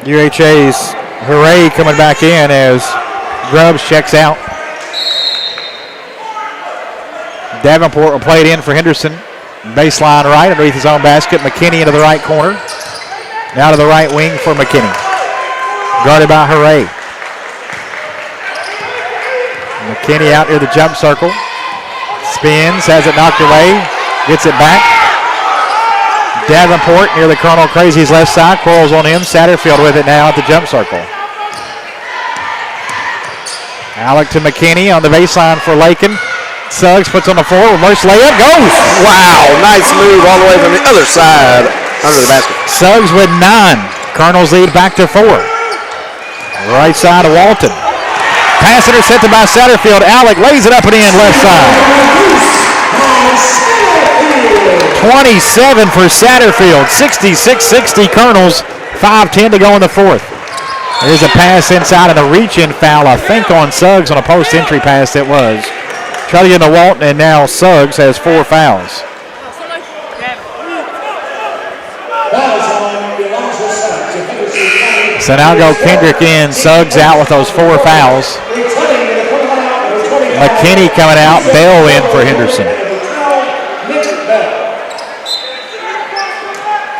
UHA's Hooray coming back in as Grubbs checks out. Davenport will play it in for Henderson. Baseline right underneath his own basket. McKinney into the right corner. Now to the right wing for McKinney. Guarded by Hooray. McKinney out near the jump circle. Spins, has it knocked away. Gets it back. Davenport near the Colonel Crazy's left side. Quarles on him. Satterfield with it now at the jump circle. Alec to McKinney on the baseline for Lakin. Suggs puts on the floor. Reverse layup. Goes. Wow. Nice move all the way from the other side under the basket. Suggs with 9. Colonels lead back to 4. Right side of Walton. Pass intercepted by Satterfield. Alec lays it up and in left side. 27 for Satterfield, 66-60 Colonels, 5:10 to go in the fourth. There's a pass inside and a reach-in foul, I think, on Suggs on a post-entry pass it was. Try to get into Walton, and now Suggs has 4 fouls. So now go Kendrick in, Suggs out with those 4 fouls. McKinney coming out, Bell in for Henderson.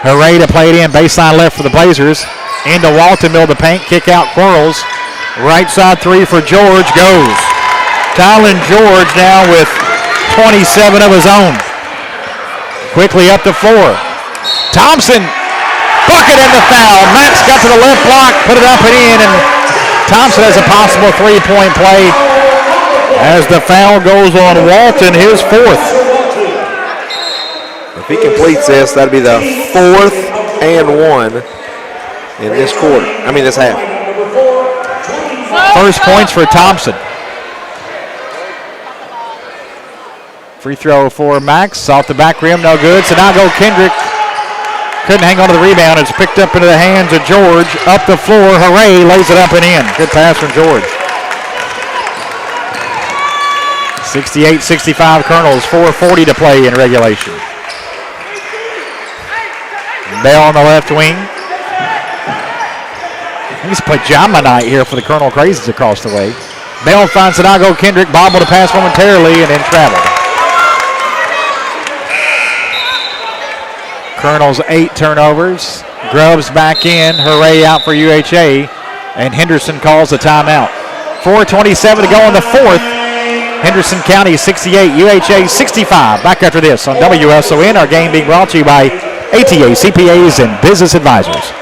Hooray to play it in, baseline left for the Blazers. Into Walton, middle of the paint, kick out Quarles. Right side 3 for George, goes. Tylen George now with 27 of his own. Quickly up to 4. Thompson, bucket and the foul. Max got to the left block, put it up and in, and Thompson has a possible 3-point play as the foul goes on Walton, his 4th. If he completes this, that'll be the 4th and 1 in this quarter. This half. First points for Thompson. Free throw for Max. Off the back rim, no good. Sanago Kendrick couldn't hang on to the rebound. It's picked up into the hands of George. Up the floor, Hooray lays it up and in. Good pass from George. 68-65 Colonels, 4:40 to play in regulation. Bell on the left wing. He's pajama night here for the Colonel Crazies across the way. Bell finds Sanago Kendrick, bobbled to pass momentarily and then traveled. Colonel's 8 turnovers. Grubbs back in, Hooray out for UHA, and Henderson calls the timeout. 4:27 to go in the fourth. Henderson County 68, UHA 65. Back after this on WSON. Our game being brought to you by ATA, CPAs, and Business Advisors.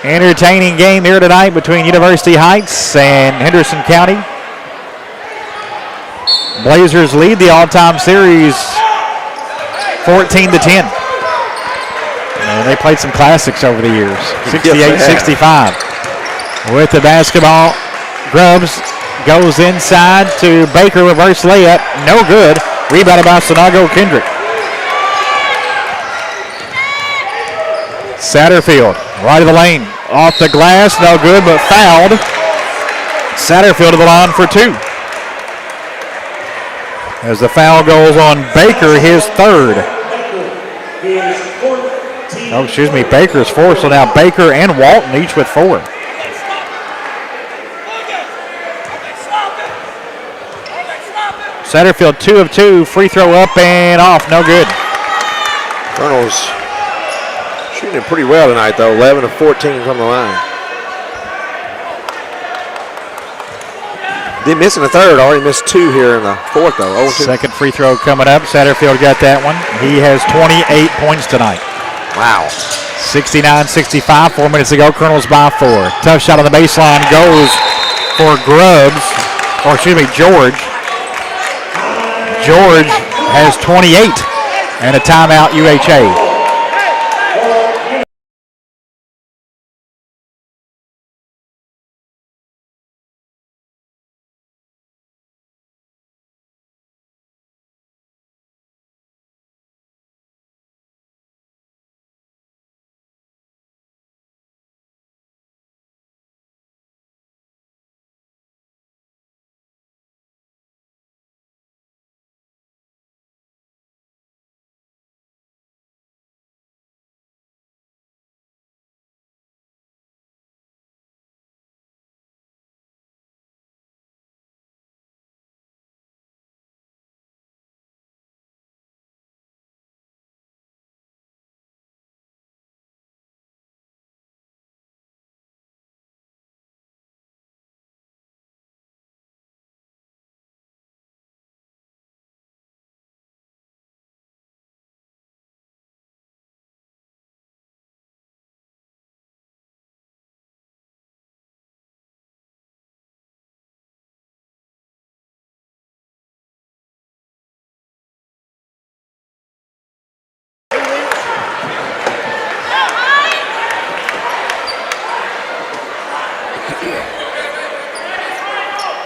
Entertaining game here tonight between University Heights and Henderson County. Blazers lead the all-time series 14-10. And they played some classics over the years. 68-65. With the basketball, Grubbs goes inside to Baker, reverse layup, no good. Rebounded by Sanago Kendrick. Satterfield, right of the lane, off the glass, no good, but fouled. Satterfield to the line for 2. As the foul goes on Baker, his third. Oh, excuse me, Baker's 4, so now Baker and Walton each with 4. Satterfield 2 of 2, free throw up and off, no good. Colonel's shooting pretty well tonight, though. 11 of 14 from the line. Did miss in the third. Already missed 2 here in the fourth, though. 0-2. Second free throw coming up. Satterfield got that one. He has 28 points tonight. Wow. 69-65. 4 minutes ago, Colonel's by 4. Tough shot on the baseline goes for Grubbs, or excuse me, George. George has 28 and a timeout UHA.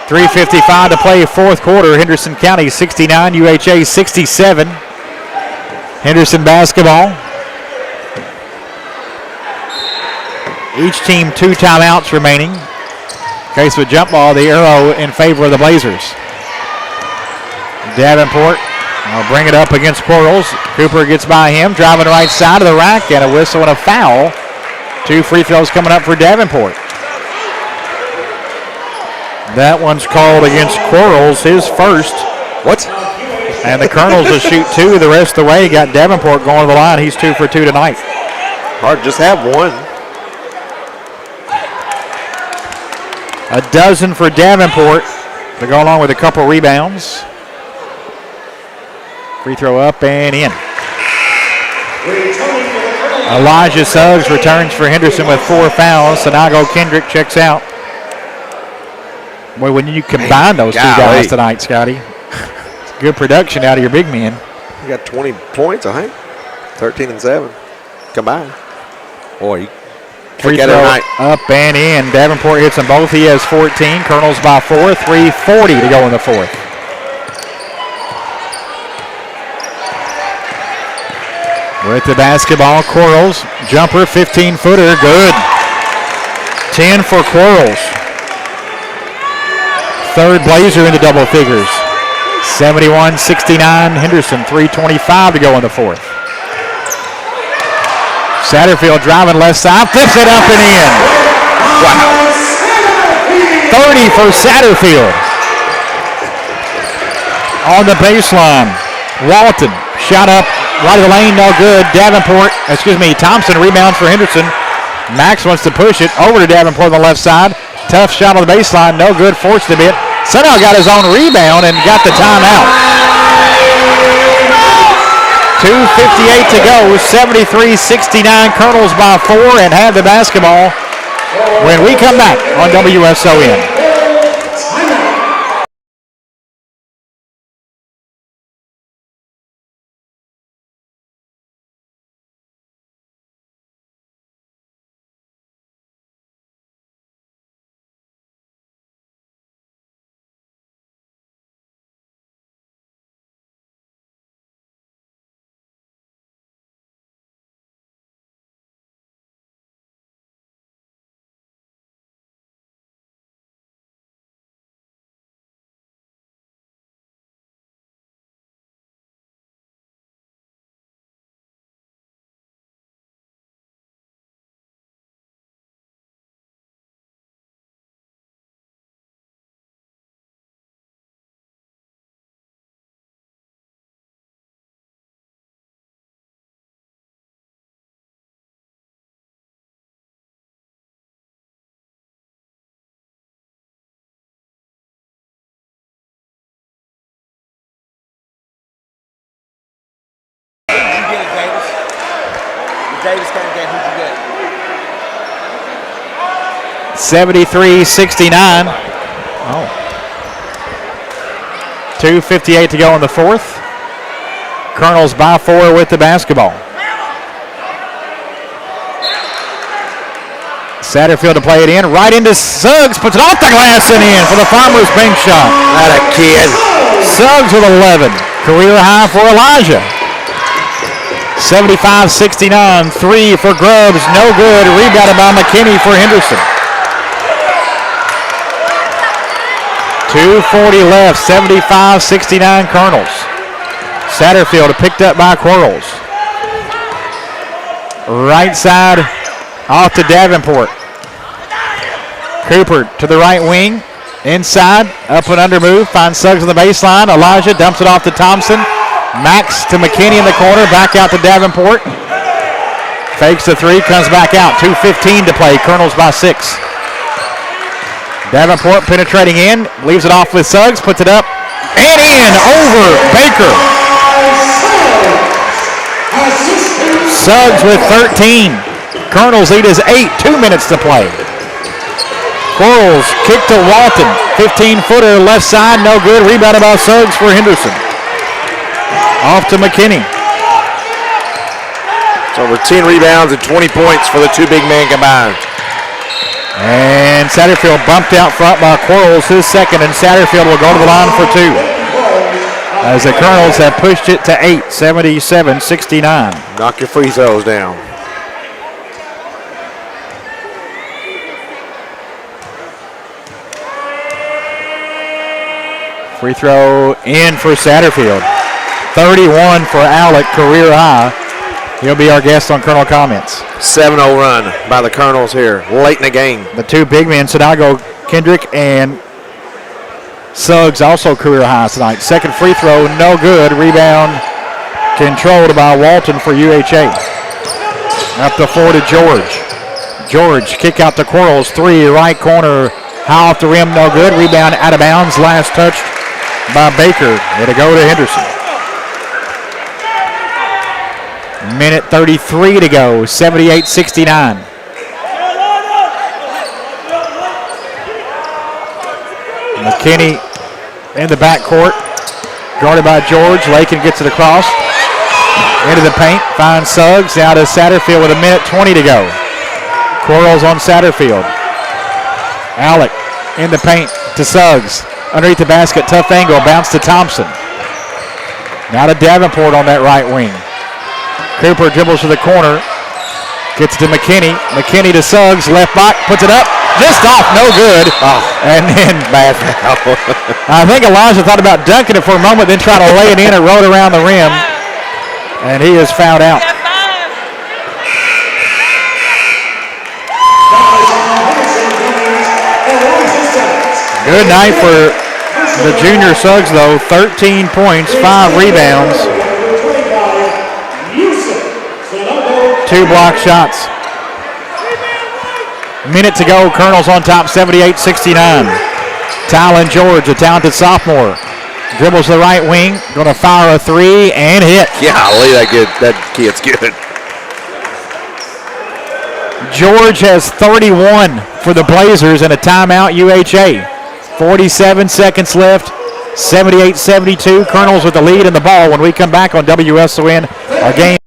.355 to play fourth quarter. Henderson County 69, UHA 67. Henderson basketball. Each team 2 timeouts remaining. case of a jump ball, the arrow in favor of the Blazers. Davenport will bring it up against Quarles. Cooper gets by him, driving right side of the rack, and a whistle and a foul. 2 free throws coming up for Davenport. That one's called against Quarles, his first. What? And the Colonels will shoot 2 the rest of the way. Got Davenport going to the line. He's 2 for 2 tonight. Hard to just have one. A dozen for Davenport to go along with a couple rebounds. Free throw up and in. Elijah Suggs returns for Henderson with 4 fouls. Sanago Kendrick checks out. Boy, when you combine those 2 guys tonight, Scotty, it's good production out of your big men. You got 20 points, I think. 13 and 7 combined. Boy, free throw up and in. Davenport hits them both. He has 14. Colonels by 4. 3:40 to go in the fourth. With the basketball, Quarles. Jumper, 15-footer, good. 10 for Quarles. Third Blazer into double figures. 71-69 Henderson. 3:25 to go in the fourth. Satterfield driving left side, flips it up and in. Wow. 30 for Satterfield. On the baseline, Walton shot up right of the lane, no good. Thompson rebounds for Henderson. Max wants to push it over to Davenport on the left side. Tough shot on the baseline, no good, forced a bit. Somehow got his own rebound and got the timeout. 2:58 to go, 73-69, Colonels by 4 and have the basketball when we come back on WSON. Davis can't get who'd you get? 73-69. Oh. 2:58 to go in the fourth. Colonels by 4 with the basketball. Satterfield to play it in. Right into Suggs. Puts it off the glass and in for the Farmers bank shot. Not a kid. Suggs with 11. Career high for Elijah. 75-69. 3 for Grubbs. No good. Rebounded by McKinney for Henderson. 2:40 left. 75-69 Colonels. Satterfield picked up by Quarles. Right side off to Davenport. Cooper to the right wing. Inside, up and under move. Finds Suggs on the baseline. Elijah dumps it off to Thompson. Max to McKinney in the corner. Back out to Davenport. Fakes the three. Comes back out. 2:15 to play. Colonels by 6. Davenport penetrating in. Leaves it off with Suggs. Puts it up. And in over Baker. Suggs with 13. Colonels lead is 8. 2 minutes to play. Quarles kick to Walton. 15-footer left side. No good. Rebounded by Suggs for Henderson. Off to McKinney. It's over 10 rebounds and 20 points for the two big men combined. And Satterfield bumped out front by Quarles, his second, and Satterfield will go to the line for 2. As the Colonels have pushed it to 8, 77-69. Knock your free throws down. Free throw in for Satterfield. 31 for Alec, career high. He'll be our guest on Colonel Comments. 7-0 run by the Colonels here, late in the game. The two big men, Sinago Kendrick and Suggs, also career highs tonight. Second free throw, no good. Rebound controlled by Walton for UHA. Up the floor to George. George, kick out to Quarles. Three, right corner, high off the rim, no good. Rebound out of bounds. Last touched by Baker. It'll go to Henderson. Minute 33 to go, 78-69. McKinney in the backcourt, guarded by George. Lakin gets it across into the paint, finds Suggs. Now to Satterfield with a minute 20 to go. Quarles on Satterfield. Alec in the paint to Suggs. Underneath the basket, tough angle, bounce to Thompson. Now to Davenport on that right wing. Cooper dribbles to the corner, gets to McKinney. McKinney to Suggs, left block, puts it up, just off, no good. Oh. And then Bad foul. I think Elijah thought about dunking it for a moment, then tried to lay it in and roll it around the rim. And he is fouled out. Good night for the junior Suggs, though. 13 points, 5 rebounds. 2 block shots. Minute to go. Colonels on top, 78-69. Tylen George, a talented sophomore, dribbles the right wing, going to fire a three and hit. Golly, that kid's good. George has 31 for the Blazers and a timeout UHA. 47 seconds left. 78-72. Colonels with the lead in the ball when we come back on WSON. Our game.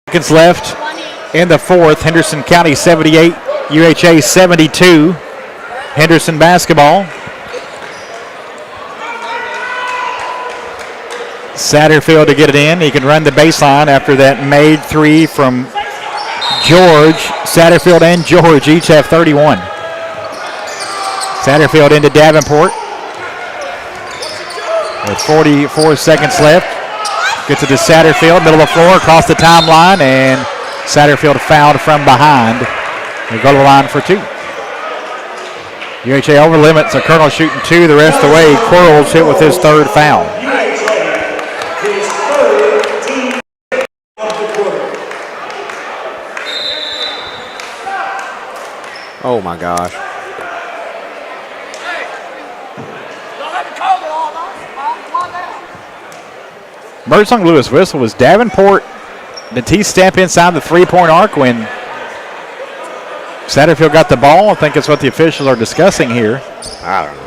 Seconds left in the fourth. Henderson County 78, UHA 72. Henderson basketball. Satterfield to get it in. He can run the baseline after that made three from George. Satterfield and George each have 31. Satterfield into Davenport with 44 seconds left. Gets it to Satterfield, middle of the floor, across the timeline, and Satterfield fouled from behind. They go to the line for two. UHA over limits, so Colonel shooting two the rest of the way. Quarles hit with his third foul. His third team of the quarter. Oh my gosh. Birdsong Lewis whistle. Was Davenport, did he step inside the three-point arc when Satterfield got the ball? I think it's what the officials are discussing here. I don't know.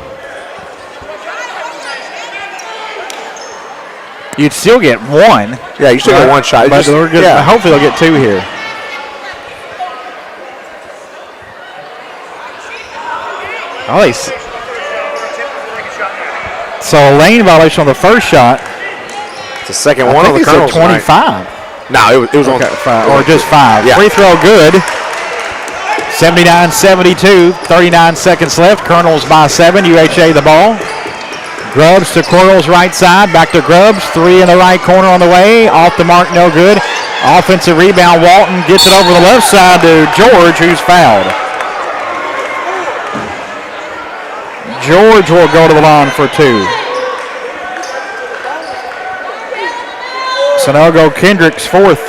You'd still get one. Yeah, you still get one shot. But hopefully they'll get two here. Oh, so a lane violation on the first shot. It's the second one on the Colonels. 25. No, it was okay, on five, or just 5. Yeah. Free throw good. 79-72. 39 seconds left. Colonels by 7. UHA the ball. Grubbs to Quarles right side. Back to Grubbs. 3 in the right corner on the way. Off the mark, no good. Offensive rebound. Walton gets it over the left side to George, who's fouled. George will go to the line for 2. So now go Kendrick's fourth.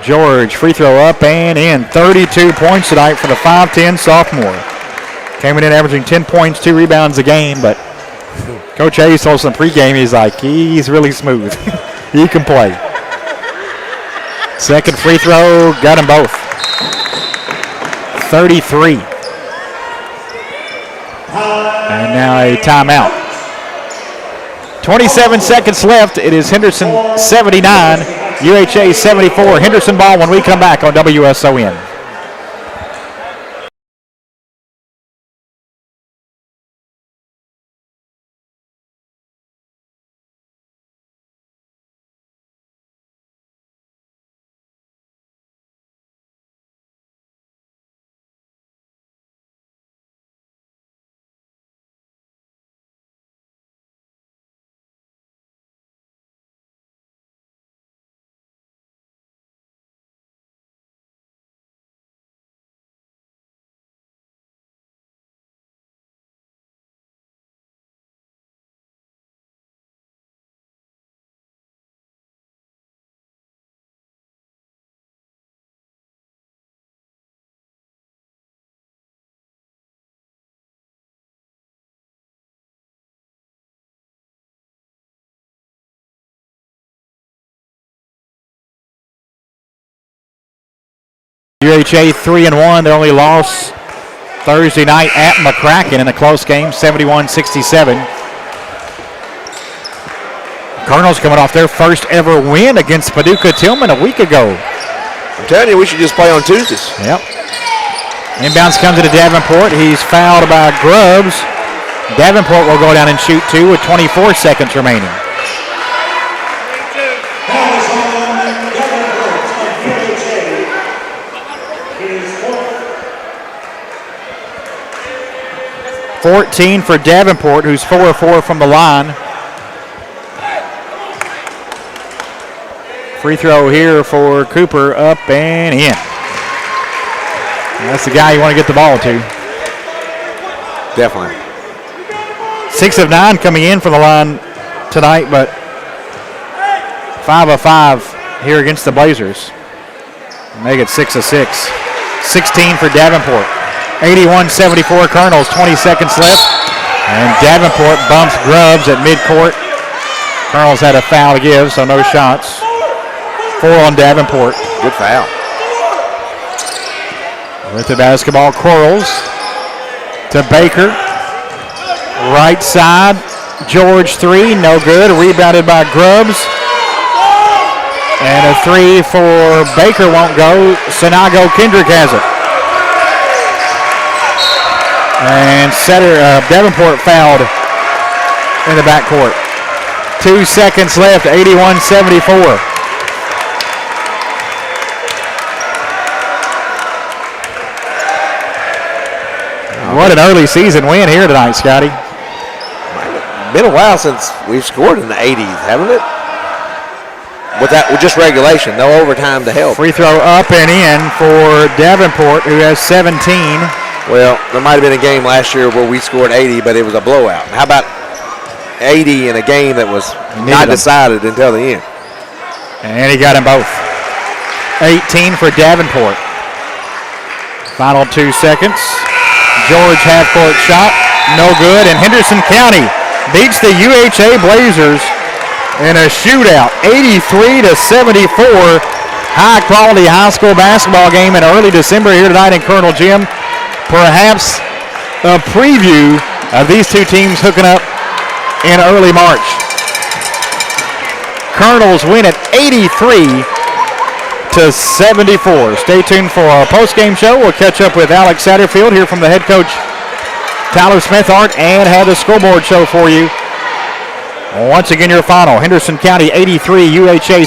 George, free throw up and in. 32 points tonight for the 5'10 sophomore. Came in averaging 10 points, 2 rebounds a game, but Coach Hayes told us in pregame, he's like, he's really smooth. He can play. Second free throw, got them both. 33. And now a timeout. 27 seconds left. It is Henderson 79, UHA 74. Henderson ball when we come back on WSON. UHA 3-1. Their only loss Thursday night at McCracken in a close game, 71-67. Colonels coming off their first ever win against Paducah Tillman a week ago. I'm telling you, we should just play on Tuesdays. Yep. Inbounds comes into Davenport. He's fouled by Grubbs. Davenport will go down and shoot two with 24 seconds remaining. Foul is on Davenport of UHA. His 14 for Davenport, who's 4 of 4 from the line. Free throw here for Cooper, up and in. That's the guy you want to get the ball to. Definitely. 6 of 9 coming in from the line tonight, but 5 of 5 here against the Blazers. Make it 6 of 6. 16 for Davenport. 81-74 Colonels, 20 seconds left. And Davenport bumps Grubbs at midcourt. Colonels had a foul to give, so no shots. 4 on Davenport. Good foul. With the basketball, Quarles to Baker. Right side, George 3, no good. Rebounded by Grubbs. And a 3 for Baker won't go. Sinago Kendrick has it. And Davenport fouled in the backcourt. 2 seconds left, 81-74. What an early season win here tonight, Scotty. Been a while since we've scored in the 80s, haven't it? With just regulation, no overtime to help. Free throw up and in for Davenport, who has 17. Well, there might have been a game last year where we scored 80, but it was a blowout. How about 80 in a game that was not decided until the end? And he got them both. 18 for Davenport. Final 2 seconds. George half-court shot, no good. And Henderson County beats the UHA Blazers in a shootout, 83-74. High-quality high school basketball game in early December here tonight in Colonel Jim. Perhaps a preview of these two teams hooking up in early March. Colonels win at 83-74. Stay tuned for our post-game show. We'll catch up with Alex Satterfield here from the head coach Tyler Smithart and have the scoreboard show for you. Once again, your final, Henderson County 83, UHA